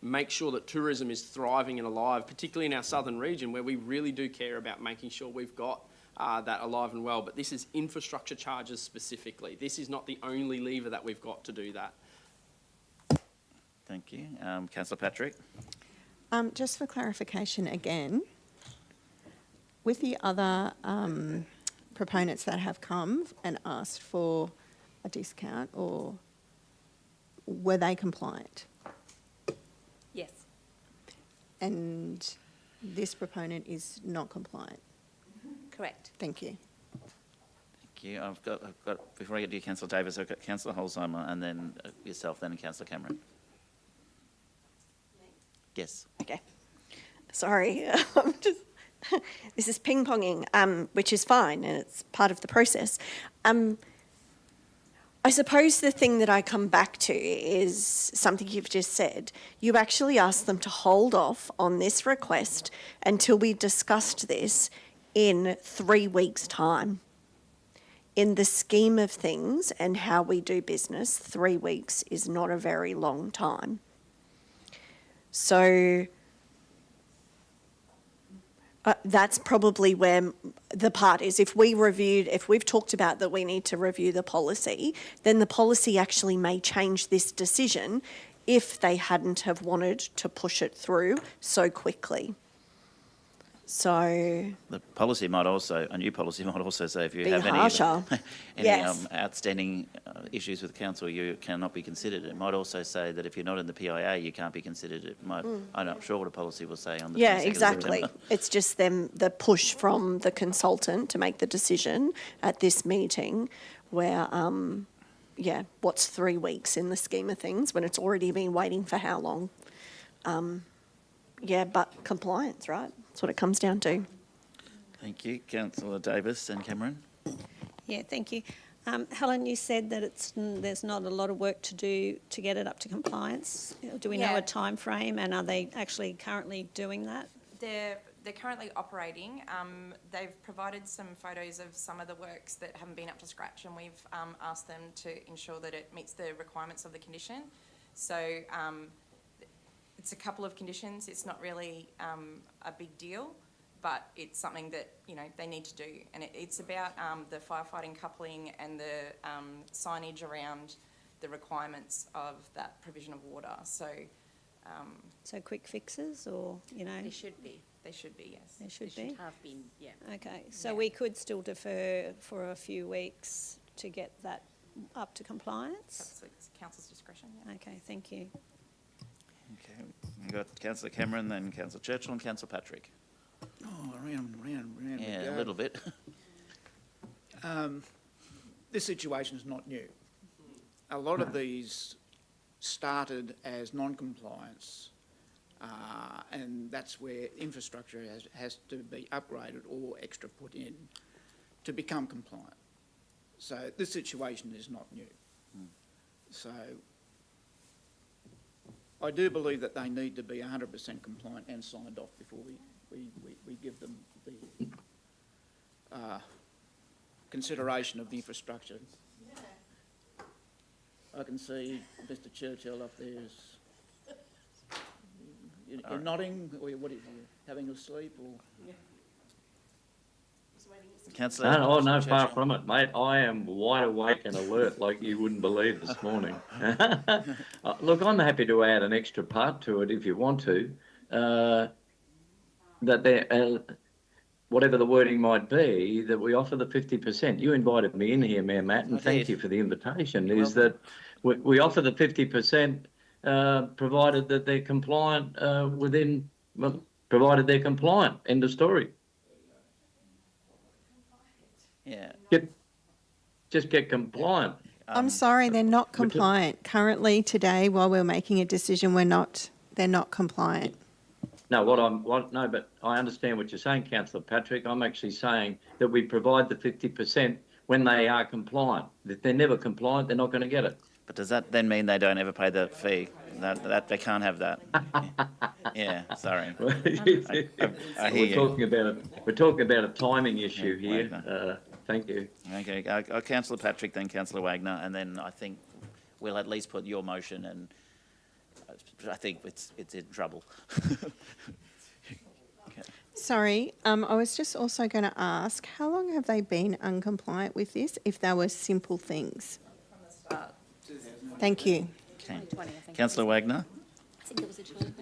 make sure that tourism is thriving and alive, particularly in our southern region where we really do care about making sure we've got that alive and well. But this is infrastructure charges specifically. This is not the only lever that we've got to do that. Thank you. Councillor Patrick. Just for clarification again, with the other proponents that have come and asked for a discount, or were they compliant? Yes. And this proponent is not compliant? Correct. Thank you. Thank you. I've got before I get to you, Councillor Davis, I've got Councillor Holzheimer and then yourself, then Councillor Cameron. Yes. Okay. Sorry, I'm just... This is ping-ponging, which is fine, and it's part of the process. I suppose the thing that I come back to is something you've just said. You actually asked them to hold off on this request until we discussed this in 3 weeks' time. In the scheme of things and how we do business, 3 weeks is not a very long time. So that's probably where the part is. If we've talked about that we need to review the policy, then the policy actually may change this decision if they hadn't have wanted to push it through so quickly. So The policy might also, a new policy might also say if you Be have harsher. any Yes. outstanding issues with council, you cannot be considered. It might also say that if you're not in the PIA, you can't be considered. It might, I'm not sure what a policy will say on the 22nd of exactly. September. It's just the push from the consultant to make the decision at this meeting where, what's 3 weeks in the scheme of things when it's already been waiting for how long? But compliance, right? That's what it comes down to. Thank you. Councillor Davis and Cameron. Yeah, thank you. Helen, you said that there's not a lot of work to do to get it up to compliance. Do we know Yeah. a time frame, and are they actually currently doing that? They're currently operating. They've provided some photos of some of the works that haven't been up to scratch, and we've asked them to ensure that it meets the requirements of the condition. So it's a couple of conditions. It's not really a big deal, but it's something that, they need to do. And it's about the firefighting coupling and the signage around the requirements of that provision of water. So quick fixes, or, They should be. they should be, yes. There should They be? should have been, yeah. Okay, so Yeah. we could still defer for a few weeks to get that up to compliance? That's council's discretion, yeah. Okay, thank you. Okay, we've got Councillor Cameron, then Councillor Churchill and Councillor Patrick. Oh, round we Yeah, go. a little bit. This situation is not new. A lot of these started as non-compliance, and that's where infrastructure has to be upgraded or extra put in to become compliant. So this situation is not new. So I do believe that they need to be 100% compliant and signed off before we give them the consideration of the infrastructure. I can see Mr. Churchill up there. You're nodding, or what are you, having a sleep, or? Councillor. No, far Churchill. from it, mate. I am wide awake and alert like you wouldn't believe this morning. Look, I'm happy to add an extra part to it if you want to. That there, whatever the wording might be, that we offer the 50%. You invited me in here, Mayor Matt, and thank you for the invitation. You're Is that we offer the 50%, provided that they're compliant provided they're compliant. End of story. Yeah. Just get compliant. I'm sorry, they're not compliant. Currently, today, while we're making a decision, they're not compliant. No, but I understand what you're saying, Councillor Patrick. I'm actually saying that we provide the 50% when they are compliant. If they're never compliant, they're not going to get it. But does that then mean they don't ever pay the fee? That they can't have that. Yeah, sorry. I hear you. We're talking about a timing issue here. Thank you. Okay, Councillor Patrick, then Councillor Wagner, and then I think we'll at least put your motion, and I think it's in trouble. Sorry, I was just also going to ask, how long have they been uncompliant with this, if they were simple things? From the start. Thank you. Okay. Councillor Wagner? I think it was a 12.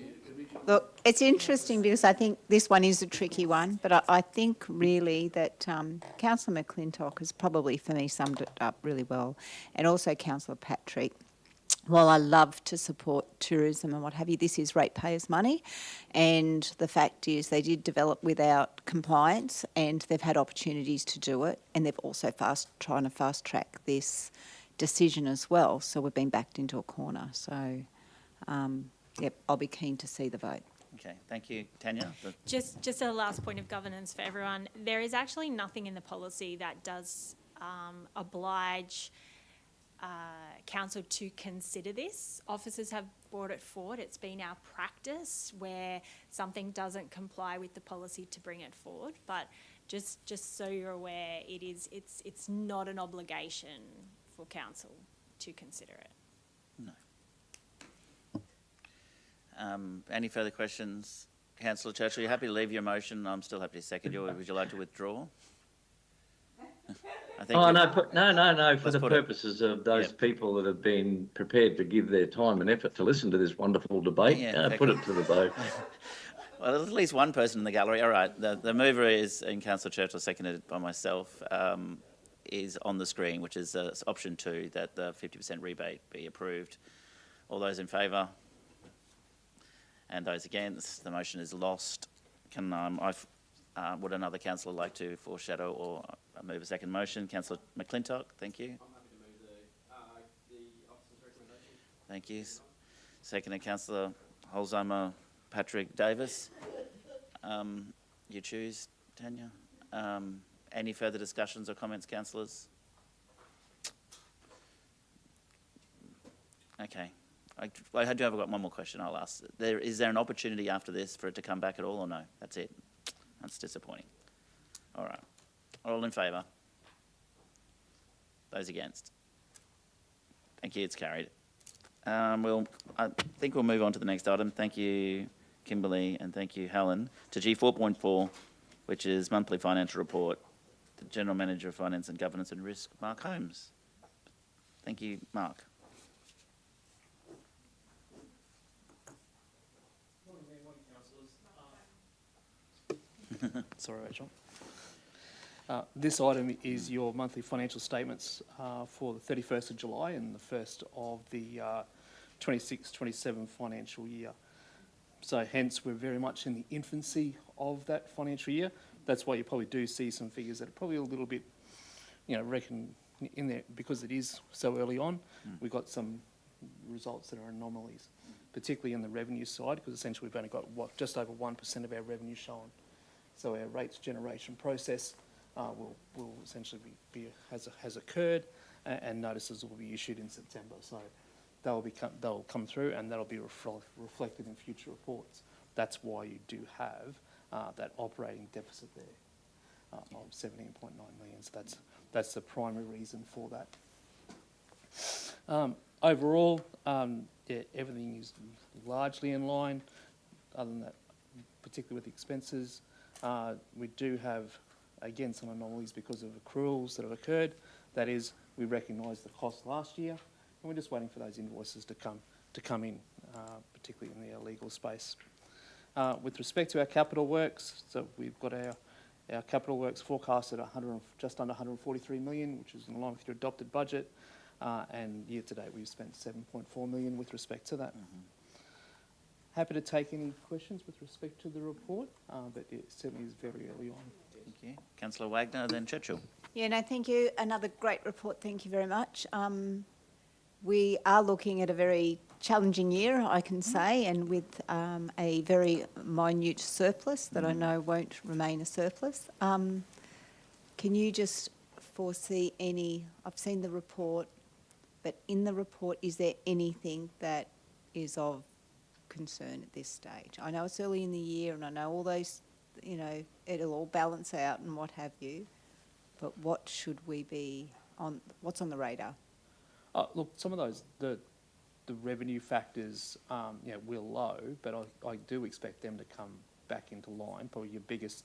Look, it's interesting because I think this one is a tricky one, but I think really that Councillor McClintock has probably, for me, summed it up really well, and also Councillor Patrick. While I love to support tourism and what have you, this is ratepayers' money, and the fact is they did develop without compliance, and they've had opportunities to do it, and they've also trying to fast track this decision as well. So we've been backed into a corner. So, yep, I'll be keen to see the vote. Okay, thank you. Tanya? Just a last point of governance for everyone. There is actually nothing in the policy that does oblige council to consider this. Officers have brought it forward. It's been our practice where something doesn't comply with the policy to bring it forward. But Just so you're aware, it's not an obligation for council to consider it. No. Any further questions? Councillor Churchill, are you happy to leave your motion? I'm still happy to second you. Would you like to withdraw? I think Oh, you- no, no, for Let's the put it- purposes of those Yep. people that have been prepared to give their time and effort to listen to this wonderful debate, Yeah, put it to the vote. Well, there's at least one person in the gallery. All right, the mover is, and Councillor Churchill, seconded by myself, is on the screen, which is option 2, that the 50% rebate be approved. All those in favour? And those against? The motion is lost. Can would another councillor like to foreshadow or move a second motion? Councillor McClintock, thank you. I'm happy to move the officer's recommendation. Thank you. Seconded, Councillor Holzheimer, Patrick Davis. You choose, Tanya. Any further discussions or comments, councillors? Okay. I do have got one more question I'll ask. Is there an opportunity after this for it to come back at all, or no? That's it? That's disappointing. All right. All in favour? Those against? Thank you, it's carried. I think we'll move on to the next item. Thank you, Kimberly, and thank you, Helen. To G4.4, which is monthly financial report. The General Manager of Finance and Governance and Risk, Mark Holmes. Thank you, Mark. Sorry, Rachel. This item is your monthly financial statements for the 31st of July and the 1st of the 26-27 financial year. So hence, we're very much in the infancy of that financial year. That's why you probably do see some figures that are probably a little bit, reckon in there, because it is so early on. We've got some results that are anomalies, particularly in the revenue side, because essentially we've only got, just over 1% of our revenue shown. So our rates generation process will essentially has occurred, and notices will be issued in September. So they'll come through, and that'll be reflected in future reports. That's why you do have that operating deficit there of 17.9 million. So that's the primary reason for that. Overall, everything is largely in line. Other than that, particularly with the expenses. We do have, again, some anomalies because of accruals that have occurred. That is, we recognised the cost last year, and we're just waiting for those invoices to come in, particularly in the legal space. With respect to our capital works, so we've got our capital works forecast at just under 143 million, which is in line with your adopted budget, and year to date we've spent 7.4 million with respect to that. Happy to take any questions with respect to the report, but it certainly is very early on. Thank you. Councillor Wagner, then Churchill. Yeah, no, thank you. Another great report. Thank you very much. We are looking at a very challenging year, I can say, and with a very minute surplus that I know won't remain a surplus. Can you just foresee any, I've seen the report, but in the report, is there anything that is of concern at this stage? I know it's early in the year, and I know all those, it'll all balance out and what have you, but what should we be on, what's on the radar? Look, some of those, the revenue factors, we're low, but I do expect them to come back into line. Probably your biggest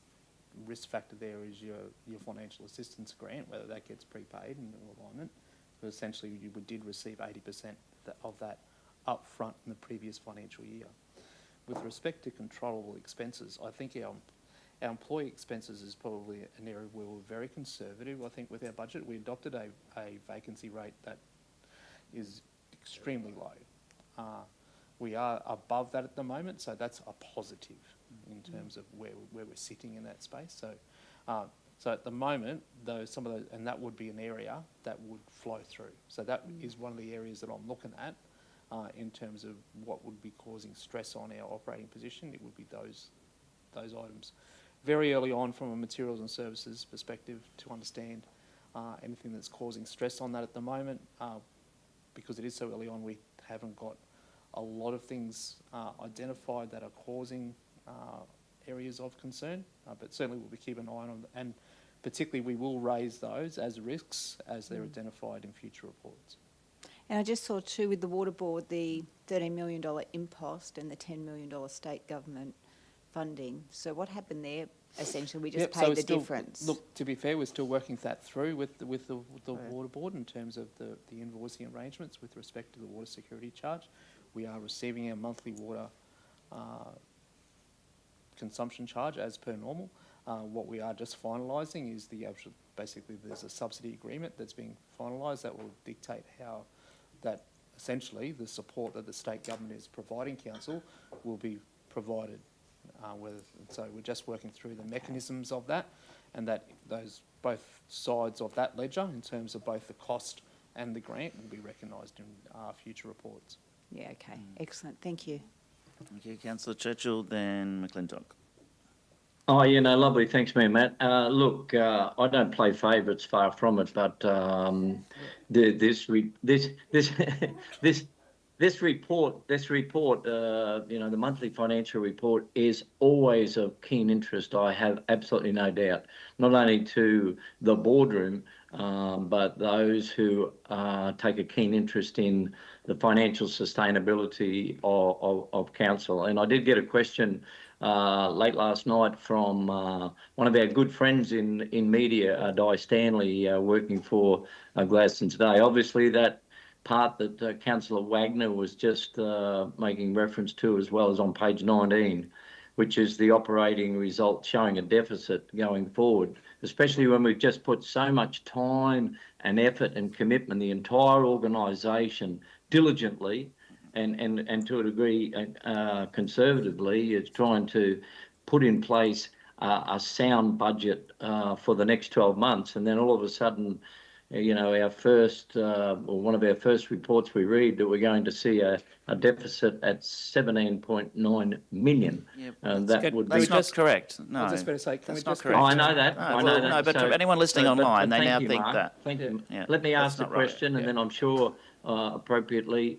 risk factor there is your financial assistance grant, whether that gets prepaid in alignment. But essentially, we did receive 80% of that up front in the previous financial year. With respect to controllable expenses, I think our employee expenses is probably an area where we're very conservative. I think with our budget, we adopted a vacancy rate that is extremely low. We are above that at the moment, so that's a positive in terms of where we're sitting in that space. So at the moment, some of those, and that would be an area that would flow through. So that is one of the areas that I'm looking at in terms of what would be causing stress on our operating position. It would be those items. Very early on, from a materials and services perspective, to understand anything that's causing stress on that at the moment. Because it is so early on, we haven't got a lot of things identified that are causing areas of concern, but certainly we'll be keeping an eye on them, and particularly we will raise those as risks as they're identified in future reports. And I just saw too with the Water Board, the $13 million impost and the $10 million state government funding. So what happened there? Essentially, we just paid it's the still, difference. Look, to be fair, we're still working that through with the Water Board in terms of the invoicing arrangements with respect to the water security charge. We are receiving our monthly water consumption charge as per normal. What we are just finalising is the actual, basically there's a subsidy agreement that's being finalised that will dictate how that essentially the support that the state government is providing council will be provided. So we're just working through the mechanisms of that, and that those both sides of that ledger in terms of both the cost and the grant will be recognised in future reports. Yeah, okay. Excellent. Thank you. Thank you, Councillor Churchill. Then McClintock. Oh, yeah, no, lovely. Thanks, Mayor Matt. Look, I don't play favourites, far from it, but this report, you know, the monthly financial report is always of keen interest. I have absolutely no doubt, not only to the boardroom, but those who take a keen interest in the financial sustainability of council. And I did get a question late last night from one of our good friends in media, Di Stanley, working for Gladstone today. Obviously, that part that Councillor Wagner was just making reference to as well as on page 19, which is the operating result showing a deficit going forward, especially when we've just put so much time and effort and commitment, the entire organisation diligently and to a degree conservatively is trying to put in place a sound budget for the next 12 months. And then all of a sudden, you know, our first, or one of our first reports we read that we're going to see a deficit at 17.9 million. Yeah, that's not correct. No, I was just going to say, can that's we not just correct. Oh, I know that. I know that. No, but So- anyone listening online, they now thank you, think Mark. that. Thank you. Yeah, Let me that's ask the not right. question, and then I'm sure appropriately.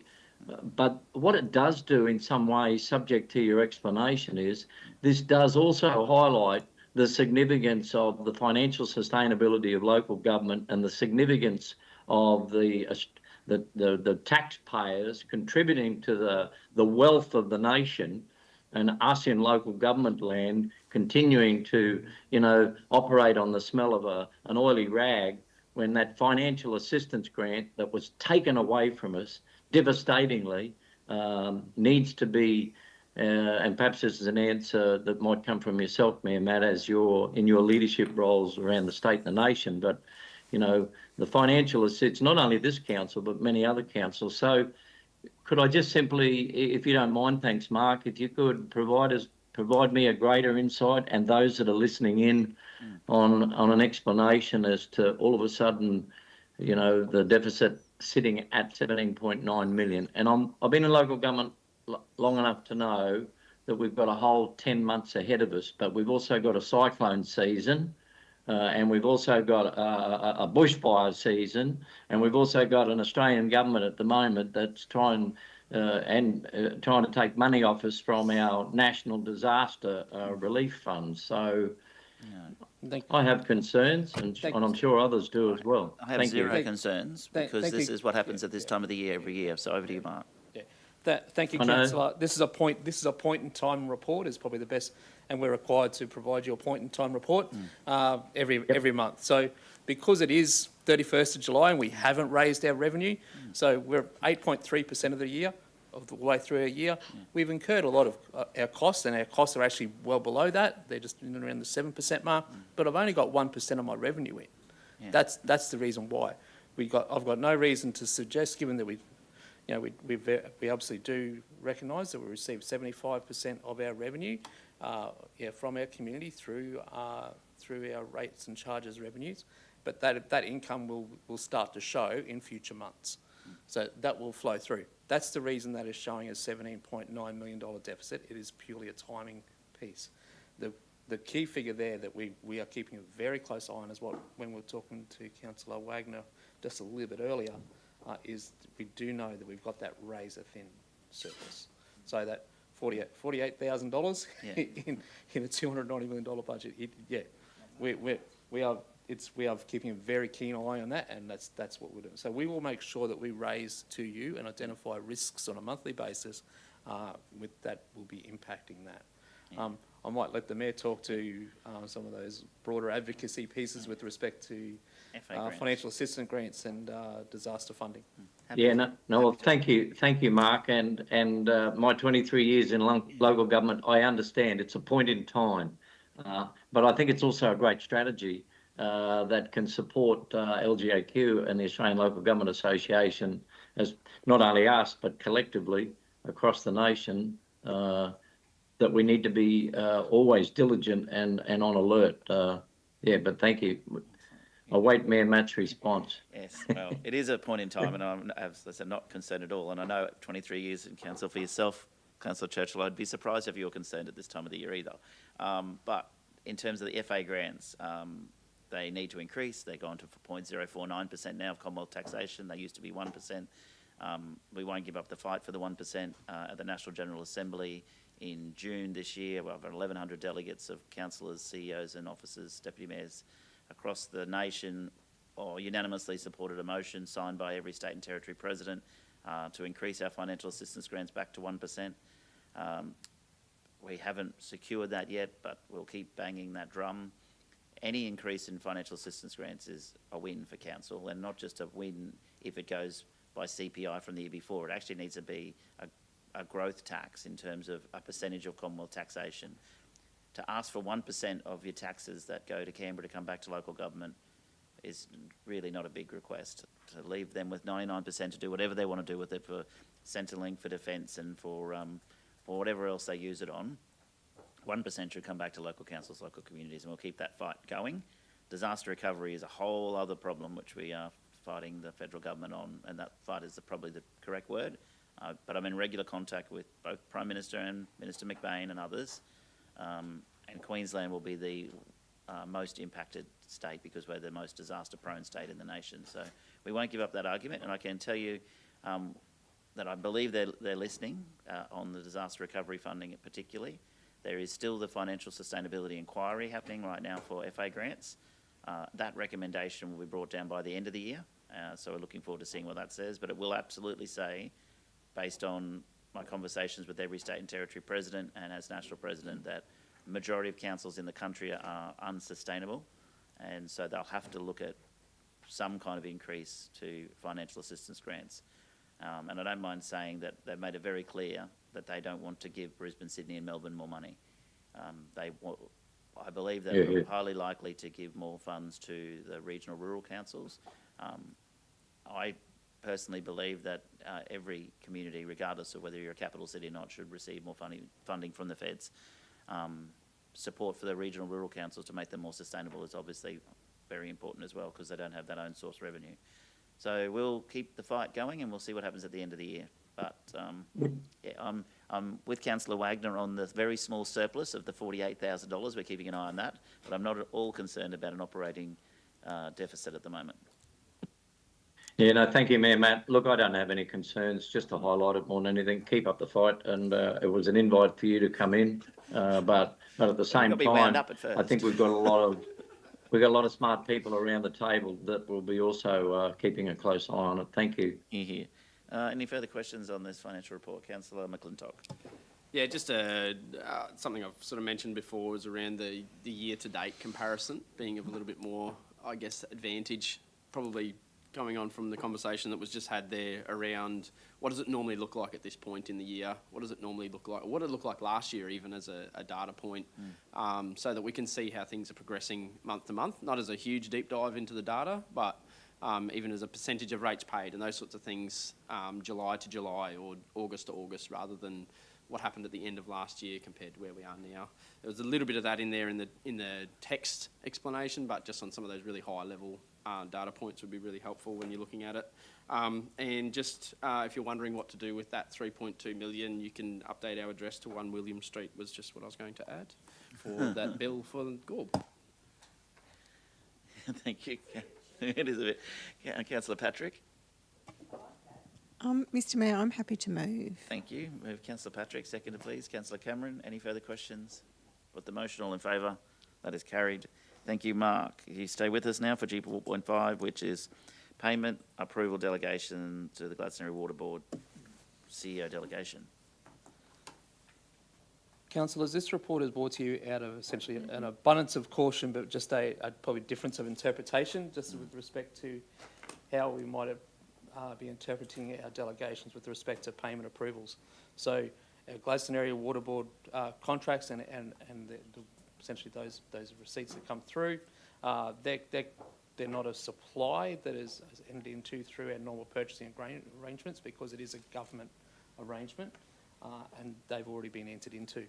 But what it does do in some ways, subject to your explanation, is this does also highlight the significance of the financial sustainability of local government and the significance of the taxpayers contributing to the wealth of the nation, and us in local government land continuing to, you know, operate on the smell of an oily rag when that financial assistance grant that was taken away from us devastatingly needs to be, and perhaps this is an answer that might come from yourself, Mayor Matt, as in your leadership roles around the state and the nation, but, you know, the financial assistance, not only this council, but many other councils. So could I just simply, if you don't mind, thanks, Mark, if you could provide me a greater insight and those that are listening in on an explanation as to all of a sudden, you know, the deficit sitting at 17.9 million. And I've been in local government long enough to know that we've got a whole 10 months ahead of us, but we've also got a cyclone season, and we've also got a bushfire season, and we've also got an Australian government at the moment that's trying to take money off us from our national disaster relief funds. So I have concerns, and I'm sure others do as well. I have zero concerns because this is what happens at this time of the year every year. So over to you, Mark. Thank you, Councillor. This is a point in time report is probably the best, and we're required to provide you a point in time report every month. So because it is 31st of July and we haven't raised our revenue, so we're 8.3% of the year, of the way through a year, we've incurred a lot of our costs, and our costs are actually well below that. They're just in around the 7% mark, but I've only got 1% of my revenue in. Yeah. That's the reason why. I've got no reason to suggest, given that we obviously do recognise that we receive 75% of our revenue from our community through our rates and charges revenues, but that income will start to show in future months. So that will flow through. That's the reason that is showing a $17.9 million deficit. It is purely a timing piece. The key figure there that we are keeping a very close eye on is when we were talking to Councillor Wagner just a little bit earlier, is we do know that we've got that razor-thin surplus. So that $48,000 Yeah. in a $290 million budget. We are keeping a very keen eye on that, and that's what we're doing. So we will make sure that we raise to you and identify risks on a monthly basis with that will be impacting that. Yeah. I might let the Mayor talk to some of those broader advocacy pieces with respect to FA grants. financial assistance grants and disaster funding. Well, thank you, Mark, and my 23 years in local government, I understand it's a point in time, but I think it's also a great strategy that can support LGAQ and the Australian Local Government Association, as not only us but collectively across the nation, that we need to be always diligent and on alert. But thank you. I'll wait Mayor Matt's response. Yes, well, it is a point in time, and I'm, as I said, not concerned at all. And I know 23 years in council for yourself, Councillor Churchill, I'd be surprised if you were concerned at this time of the year either. But in terms of the FA grants, they need to increase. They're gone to 0.049% now of Commonwealth taxation. They used to be 1%. We won't give up the fight for the 1% at the National General Assembly in June this year. We've got 1,100 delegates of councillors, CEOs and officers, deputy mayors across the nation, or unanimously supported a motion signed by every state and territory president to increase our financial assistance grants back to 1%. We haven't secured that yet, but we'll keep banging that drum. Any increase in financial assistance grants is a win for council, and not just a win if it goes by CPI from the year before. It actually needs to be a growth tax in terms of a percentage of Commonwealth taxation. To ask for 1% of your taxes that go to Canberra to come back to local government is really not a big request. To leave them with 99% to do whatever they want to do with it for Centrelink, for defence and for whatever else they use it on, 1% should come back to local councils, local communities, and we'll keep that fight going. Disaster recovery is a whole other problem which we are fighting the federal government on, and that fight is probably the correct word. But I'm in regular contact with both Prime Minister and Minister McBain and others. And Queensland will be the most impacted state because we're the most disaster-prone state in the nation. So we won't give up that argument, and I can tell you that I believe they're listening on the disaster recovery funding particularly. There is still the financial sustainability inquiry happening right now for FA grants. That recommendation will be brought down by the end of the year, so we're looking forward to seeing what that says, but it will absolutely say, based on my conversations with every state and territory president and as national president, that the majority of councils in the country are unsustainable, and so they'll have to look at some kind of increase to financial assistance grants. And I don't mind saying that they've made it very clear that they don't want to give Brisbane, Sydney and Melbourne more money. I believe that we're highly likely to give more funds to the regional rural councils. I personally believe that every community, regardless of whether you're a capital city or not, should receive more funding from the feds. Support for the regional rural councils to make them more sustainable is obviously very important as well because they don't have that own source revenue. So we'll keep the fight going and we'll see what happens at the end of the year. But I'm with Councillor Wagner on the very small surplus of the $48,000. We're keeping an eye on that, but I'm not at all concerned about an operating deficit at the moment. Thank you, Mayor Matt. Look, I don't have any concerns, just to highlight it more than anything. Keep up the fight, and it was an invite for you to come in, but at the same time, I think we've got a lot of smart people around the table that will be also keeping a close eye on it. Thank you. Here. Any further questions on this financial report? Councillor McClintock. Yeah, just something I've sort of mentioned before is around the year-to-date comparison being of a little bit more, I guess, advantage, probably going on from the conversation that was just had there around what does it normally look like at this point in the year? What does it normally look like? What did it look like last year, even as a data point, so that we can see how things are progressing month to month, not as a huge deep dive into the data, but even as a percentage of rates paid and those sorts of things, July to July or August to August, rather than what happened at the end of last year compared to where we are now. There was a little bit of that in there in the text explanation, but just on some of those really high level data points would be really helpful when you're looking at it. And just if you're wondering what to do with that 3.2 million, you can update our address to 1 William Street was just what I was going to add for that bill for Gorb. Thank you. It is a bit. Councillor Patrick. Mr Mayor, I'm happy to move. Thank you. Move Councillor Patrick, seconder please. Councillor Cameron, any further questions? Put the motion, all in favour? That is carried. Thank you, Mark. You stay with us now for G 4.5, which is payment approval delegation to the Gladstone Water Board CEO delegation. Councillors, this report is brought to you out of essentially an abundance of caution, but just a probably difference of interpretation, just with respect to how we might be interpreting our delegations with respect to payment approvals. So our Gladstone Area Water Board contracts and essentially those receipts that come through, they're not a supply that is entered into through our normal purchasing arrangements because it is a government arrangement. And they've already been entered into.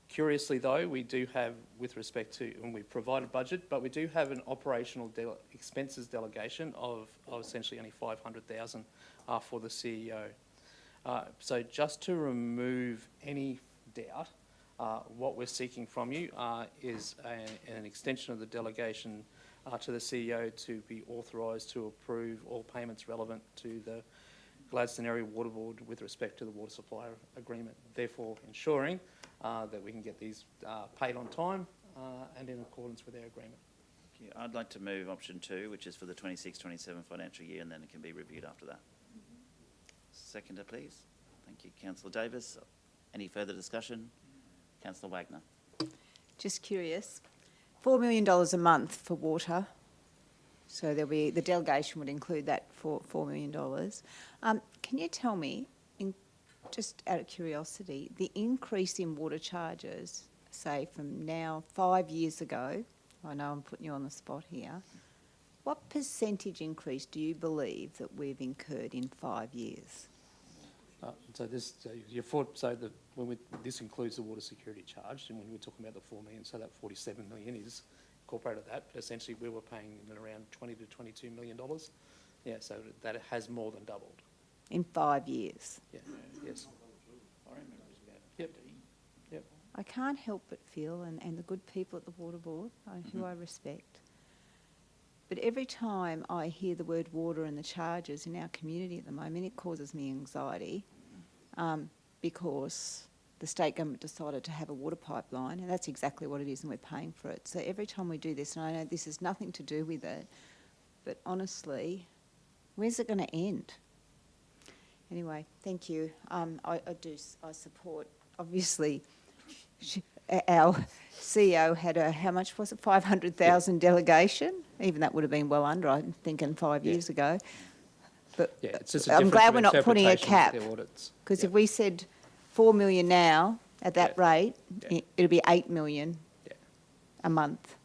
Curiously though, we do have, with respect to, and we've provided budget, but we do have an operational expenses delegation of essentially only 500,000 for the CEO. So just to remove any doubt, what we're seeking from you is an extension of the delegation to the CEO to be authorised to approve all payments relevant to the Gladstone Area Water Board with respect to the water supply agreement, therefore ensuring that we can get these paid on time and in accordance with our agreement. Thank you. I'd like to move option 2, which is for the 26-27 financial year, and then it can be reviewed after that. Seconder, please. Thank you. Councillor Davis. Any further discussion? Councillor Wagner. Just curious, $4 million a month for water. So there'll be, the delegation would include that for $4 million. Can you tell me, just out of curiosity, the increase in water charges, say from now 5 years ago, I know I'm putting you on the spot here, what percentage increase do you believe that we've incurred in 5 years? This includes the water security charge, and when we're talking about the 4 million, so that 47 million is incorporated that, but essentially we were paying around $20 to $22 million. Yeah, so that has more than doubled. In 5 years? Yeah, yes. Yep. Yep. I can't help but feel, and the good people at the Water Board, who I respect, but every time I hear the word water and the charges in our community at the moment, it causes me anxiety because the state government decided to have a water pipeline, and that's exactly what it is, and we're paying for it. So every time we do this, and I know this has nothing to do with it, but honestly, where's it going to end? Anyway, thank you. I support, obviously, our CEO had a, how much was it, 500,000 delegation? Even that would have been well under, I'm thinking 5 years ago. But yeah, it's just I'm glad we're not putting a cap, because if we said 4 million now at that rate, it'll be 8 million a month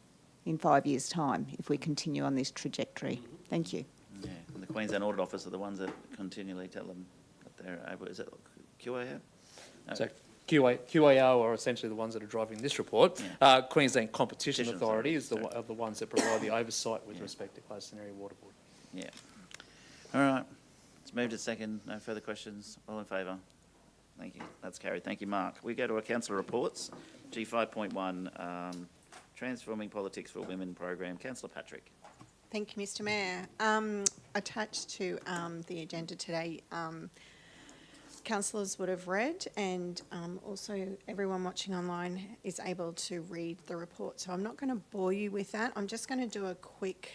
in 5 years' time if we continue on this trajectory. Thank you. Yeah, and the Queensland Audit Office are the ones that continually tell them that they're able. Is it QAO? No. So QAO are essentially the ones that are driving this report. Yeah. Queensland Competition Authority is the ones that provide the oversight with respect to Gladstone Area Water Board. Yeah. All right. It's moved to second. No further questions. All in favour? Thank you. That's carried. Thank you, Mark. We go to our councillor reports. G5.1, Transforming Politics for Women program. Councillor Patrick. Thank you, Mr Mayor. Attached to the agenda today, councillors would have read, and also everyone watching online is able to read the report. So I'm not going to bore you with that. I'm just going to do a quick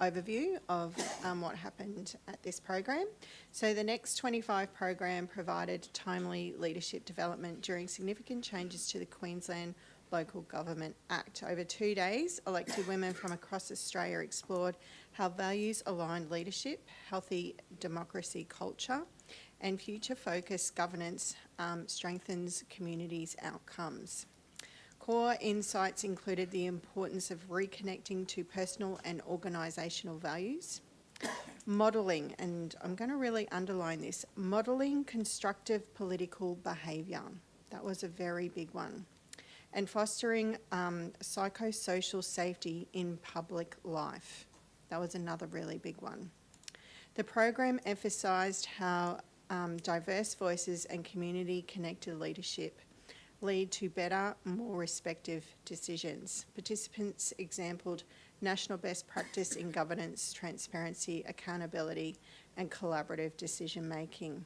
overview of what happened at this program. So the Next 25 program provided timely leadership development during significant changes to the Queensland Local Government Act. Over 2 days, elected women from across Australia explored how values-aligned leadership, healthy democracy culture, and future-focused governance strengthens communities' outcomes. Core insights included the importance of reconnecting to personal and organisational values, modelling, and I'm going to really underline this, modelling constructive political behaviour. That was a very big one. And fostering psychosocial safety in public life. That was another really big one. The program emphasised how diverse voices and community-connected leadership lead to better, more respective decisions. Participants exampled national best practice in governance, transparency, accountability, and collaborative decision-making.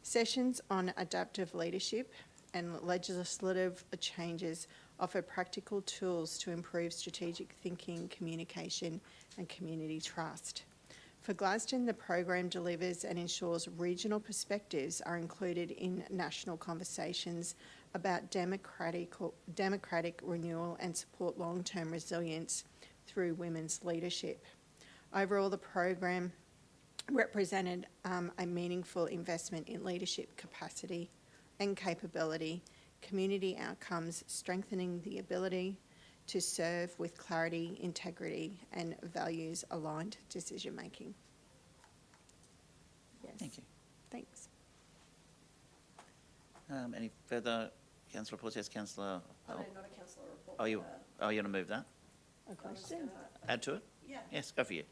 Sessions on adaptive leadership and legislative changes offer practical tools to improve strategic thinking, communication and community trust. For Gladstone, the program delivers and ensures regional perspectives are included in national conversations about democratic renewal and support long-term resilience through women's leadership. Overall, the program represented a meaningful investment in leadership capacity and capability, community outcomes, strengthening the ability to serve with clarity, integrity and values-aligned decision-making. Yes. Thank you. Thanks. Any further council reports? Yes, councillor. No, not a councillor report. Oh, you want to move that? A question? Add to it? Yeah. Yes, go for you.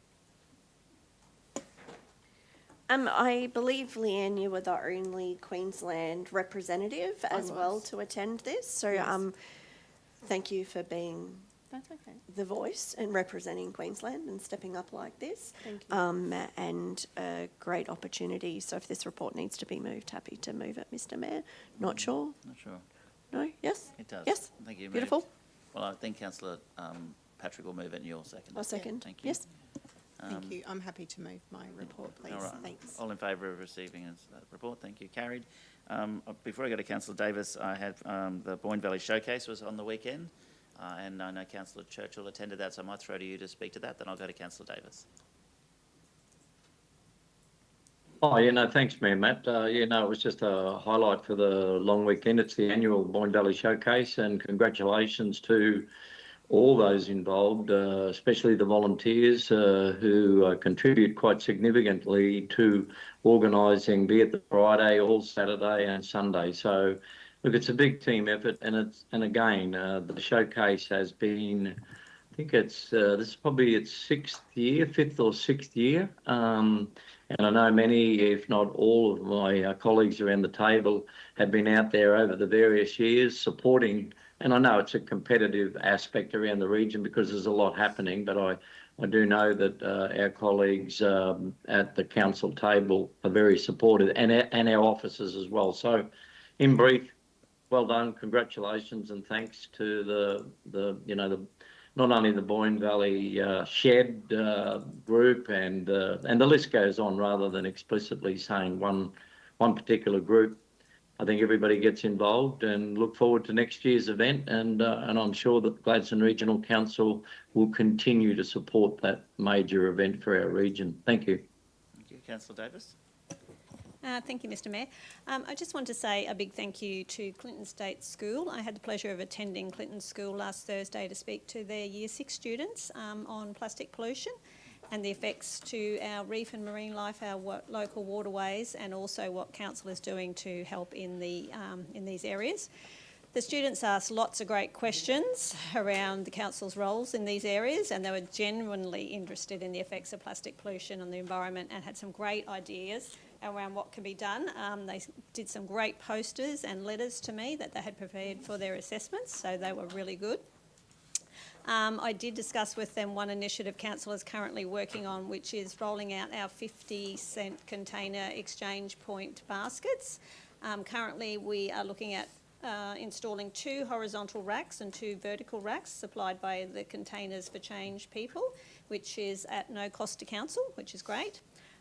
I believe, Leanne, you were the only Queensland representative as well to attend this. So, Yes. Thank you for being That's okay. the voice and representing Queensland and stepping up like this. Thank you. And a great opportunity. So if this report needs to be moved, happy to move it, Mr. Mayor. Not sure? Not sure. No? Yes? It does. Yes? Thank you. Beautiful. Moved. Well, I think councillor Patrick will move it and you'll second it. I'll second. Thank you. Yes. Thank you. I'm happy to move my report, please. All right. Thanks. All in favour of receiving that report? Thank you. Carried. Before I go to councillor Davis, I had the Boyne Valley Showcase was on the weekend, and I know councillor Churchill attended that, so I might throw to you to speak to that. Then I'll go to councillor Davis. Oh, thanks, Mayor Matt. It was just a highlight for the long weekend. It's the annual Boyne Valley Showcase, and congratulations to all those involved, especially the volunteers who contribute quite significantly to organising, be it the Friday, all Saturday and Sunday. So, look, it's a big team effort, and again, the showcase has been, I think this is probably its fifth or sixth year. And I know many, if not all, of my colleagues around the table have been out there over the various years supporting. And I know it's a competitive aspect around the region because there's a lot happening, but I do know that our colleagues at the council table are very supportive, and our officers as well. So, in brief, well done, congratulations, and thanks to the not only the Boyne Valley Shed group, and the list goes on rather than explicitly saying one particular group. I think everybody gets involved, and look forward to next year's event, and I'm sure that Gladstone Regional Council will continue to support that major event for our region. Thank you. Thank you. Councillor Davis. Thank you, Mr. Mayor. I just want to say a big thank you to Clinton State School. I had the pleasure of attending Clinton School last Thursday to speak to their Year 6 students on plastic pollution and the effects to our reef and marine life, our local waterways, and also what council is doing to help in these areas. The students asked lots of great questions around the council's roles in these areas, and they were genuinely interested in the effects of plastic pollution on the environment and had some great ideas around what can be done. They did some great posters and letters to me that they had prepared for their assessments, so they were really good. I did discuss with them one initiative council is currently working on, which is rolling out our 50-cent container exchange point baskets. Currently, we are looking at installing 2 horizontal racks and 2 vertical racks supplied by the Containers for Change people, which is at no cost to council, which is great.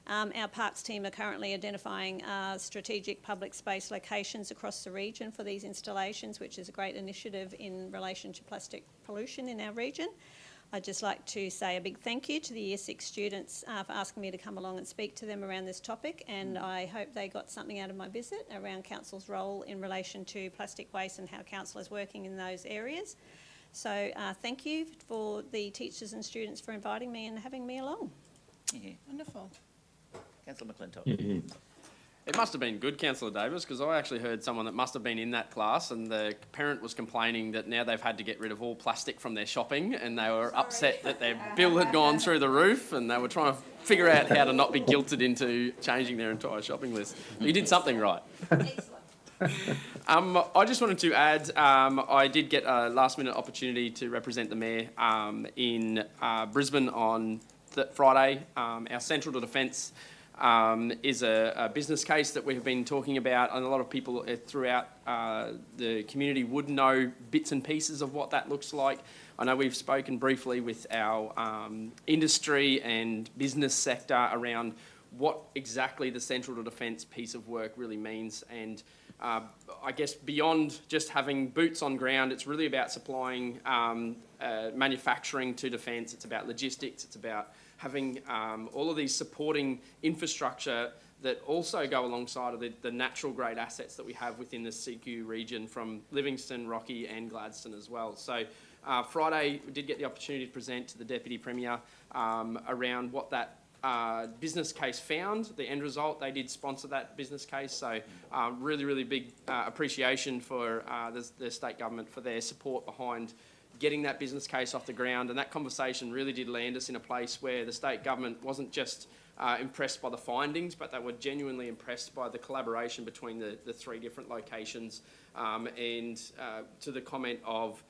Our parks team are currently identifying strategic public space locations across the region for these installations, which is a great initiative in relation to plastic pollution in our region. I'd just like to say a big thank you to the Year 6 students for asking me to come along and speak to them around this topic, and I hope they got something out of my visit around council's role in relation to plastic waste and how council is working in those areas. So thank you for the teachers and students for inviting me and having me along. Yeah. Wonderful. Councillor McClintock. It must have been good, Councillor Davis, because I actually heard someone that must have been in that class, and the parent was complaining that now they've had to get rid of all plastic from their shopping, and they were upset that their bill had gone through the roof, and they were trying to figure out how to not be guilted into changing their entire shopping list. You did something right. I just wanted to add, I did get a last-minute opportunity to represent the Mayor in Brisbane on Friday. Our Central to Defence is a business case that we have been talking about, and a lot of people throughout the community would know bits and pieces of what that looks like. I know we've spoken briefly with our industry and business sector around what exactly the Central to Defence piece of work really means, and I guess beyond just having boots on ground, it's really about supplying manufacturing to defence. It's about logistics. It's about having all of these supporting infrastructure that also go alongside of the natural great assets that we have within the CQ region from Livingston, Rocky and Gladstone as well. So Friday we did get the opportunity to present to the Deputy Premier around what that business case found, the end result. They did sponsor that business case, so really, really big appreciation for the state government for their support behind getting that business case off the ground. And that conversation really did land us in a place where the state government wasn't just impressed by the findings, but they were genuinely impressed by the collaboration between the three different locations, and to the comment of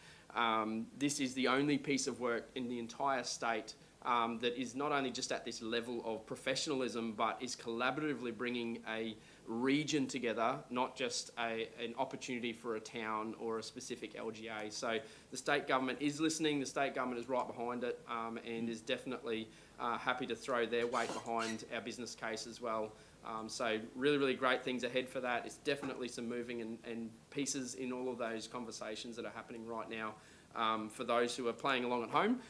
this is the only piece of work in the entire state that is not only just at this level of professionalism, but is collaboratively bringing a region together, not just an opportunity for a town or a specific LGA. So the state government is listening, the state government is right behind it, and is definitely happy to throw their weight behind our business case as well. So really, really great things ahead for that. It's definitely some moving and pieces in all of those conversations that are happening right now. For those who are playing along at home,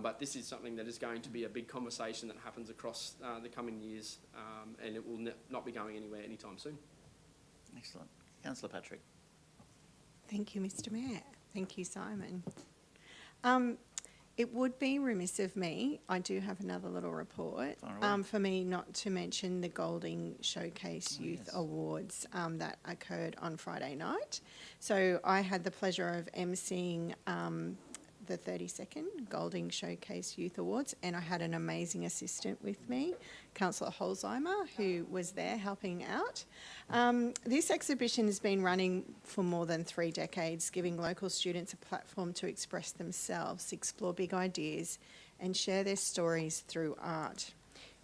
but this is something that is going to be a big conversation that happens across the coming years, and it will not be going anywhere anytime soon. Excellent. Councillor Patrick. Thank you, Mr. Mayor. Thank you, Simon. It would be remiss of me, I do have another little report, for me not to mention the Golding Showcase Youth Awards that occurred on Friday night. So I had the pleasure of emceeing the 32nd Golding Showcase Youth Awards, and I had an amazing assistant with me, Councillor Holzheimer, who was there helping out. This exhibition has been running for more than 3 decades, giving local students a platform to express themselves, explore big ideas, and share their stories through art.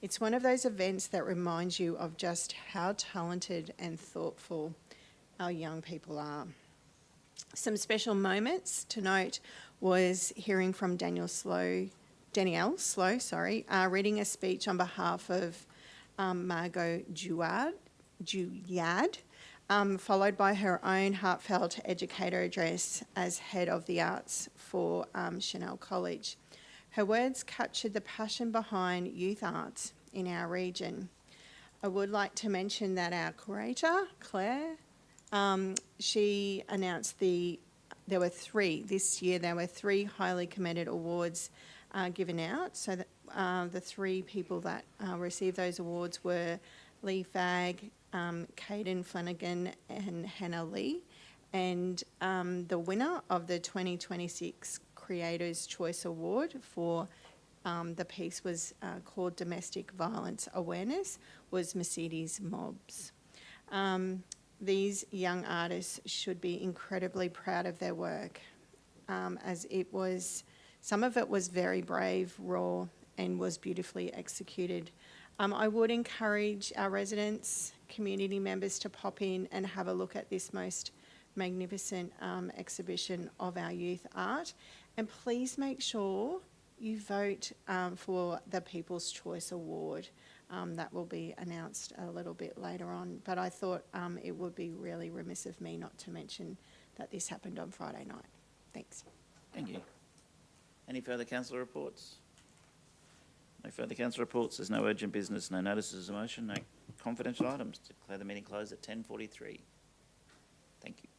It's one of those events that reminds you of just how talented and thoughtful our young people are. Some special moments to note was hearing from Danielle Slow, reading a speech on behalf of Margot Juad, followed by her own heartfelt educator address as head of the arts for Chanel College. Her words captured the passion behind youth arts in our region. I would like to mention that our curator, Claire, she announced there were 3 this year. There were 3 highly commended awards given out. So that, the 3 people that received those awards were Lee Fagg, Caden Flanagan and Hannah Lee. And the winner of the 2026 Creators' Choice Award for the piece was called Domestic Violence Awareness, was Mercedes Mobbs. These young artists should be incredibly proud of their work, as some of it was very brave, raw, and was beautifully executed. I would encourage our residents, community members to pop in and have a look at this most magnificent exhibition of our youth art. And please make sure you vote for the People's Choice Award. That will be announced a little bit later on. But I thought it would be really remiss of me not to mention that this happened on Friday night. Thanks. Thank you. Any further councillor reports? No further councillor reports. There's no urgent business, no notices of motion, no confidential items. Declare the meeting closed at 10:43. Thank you.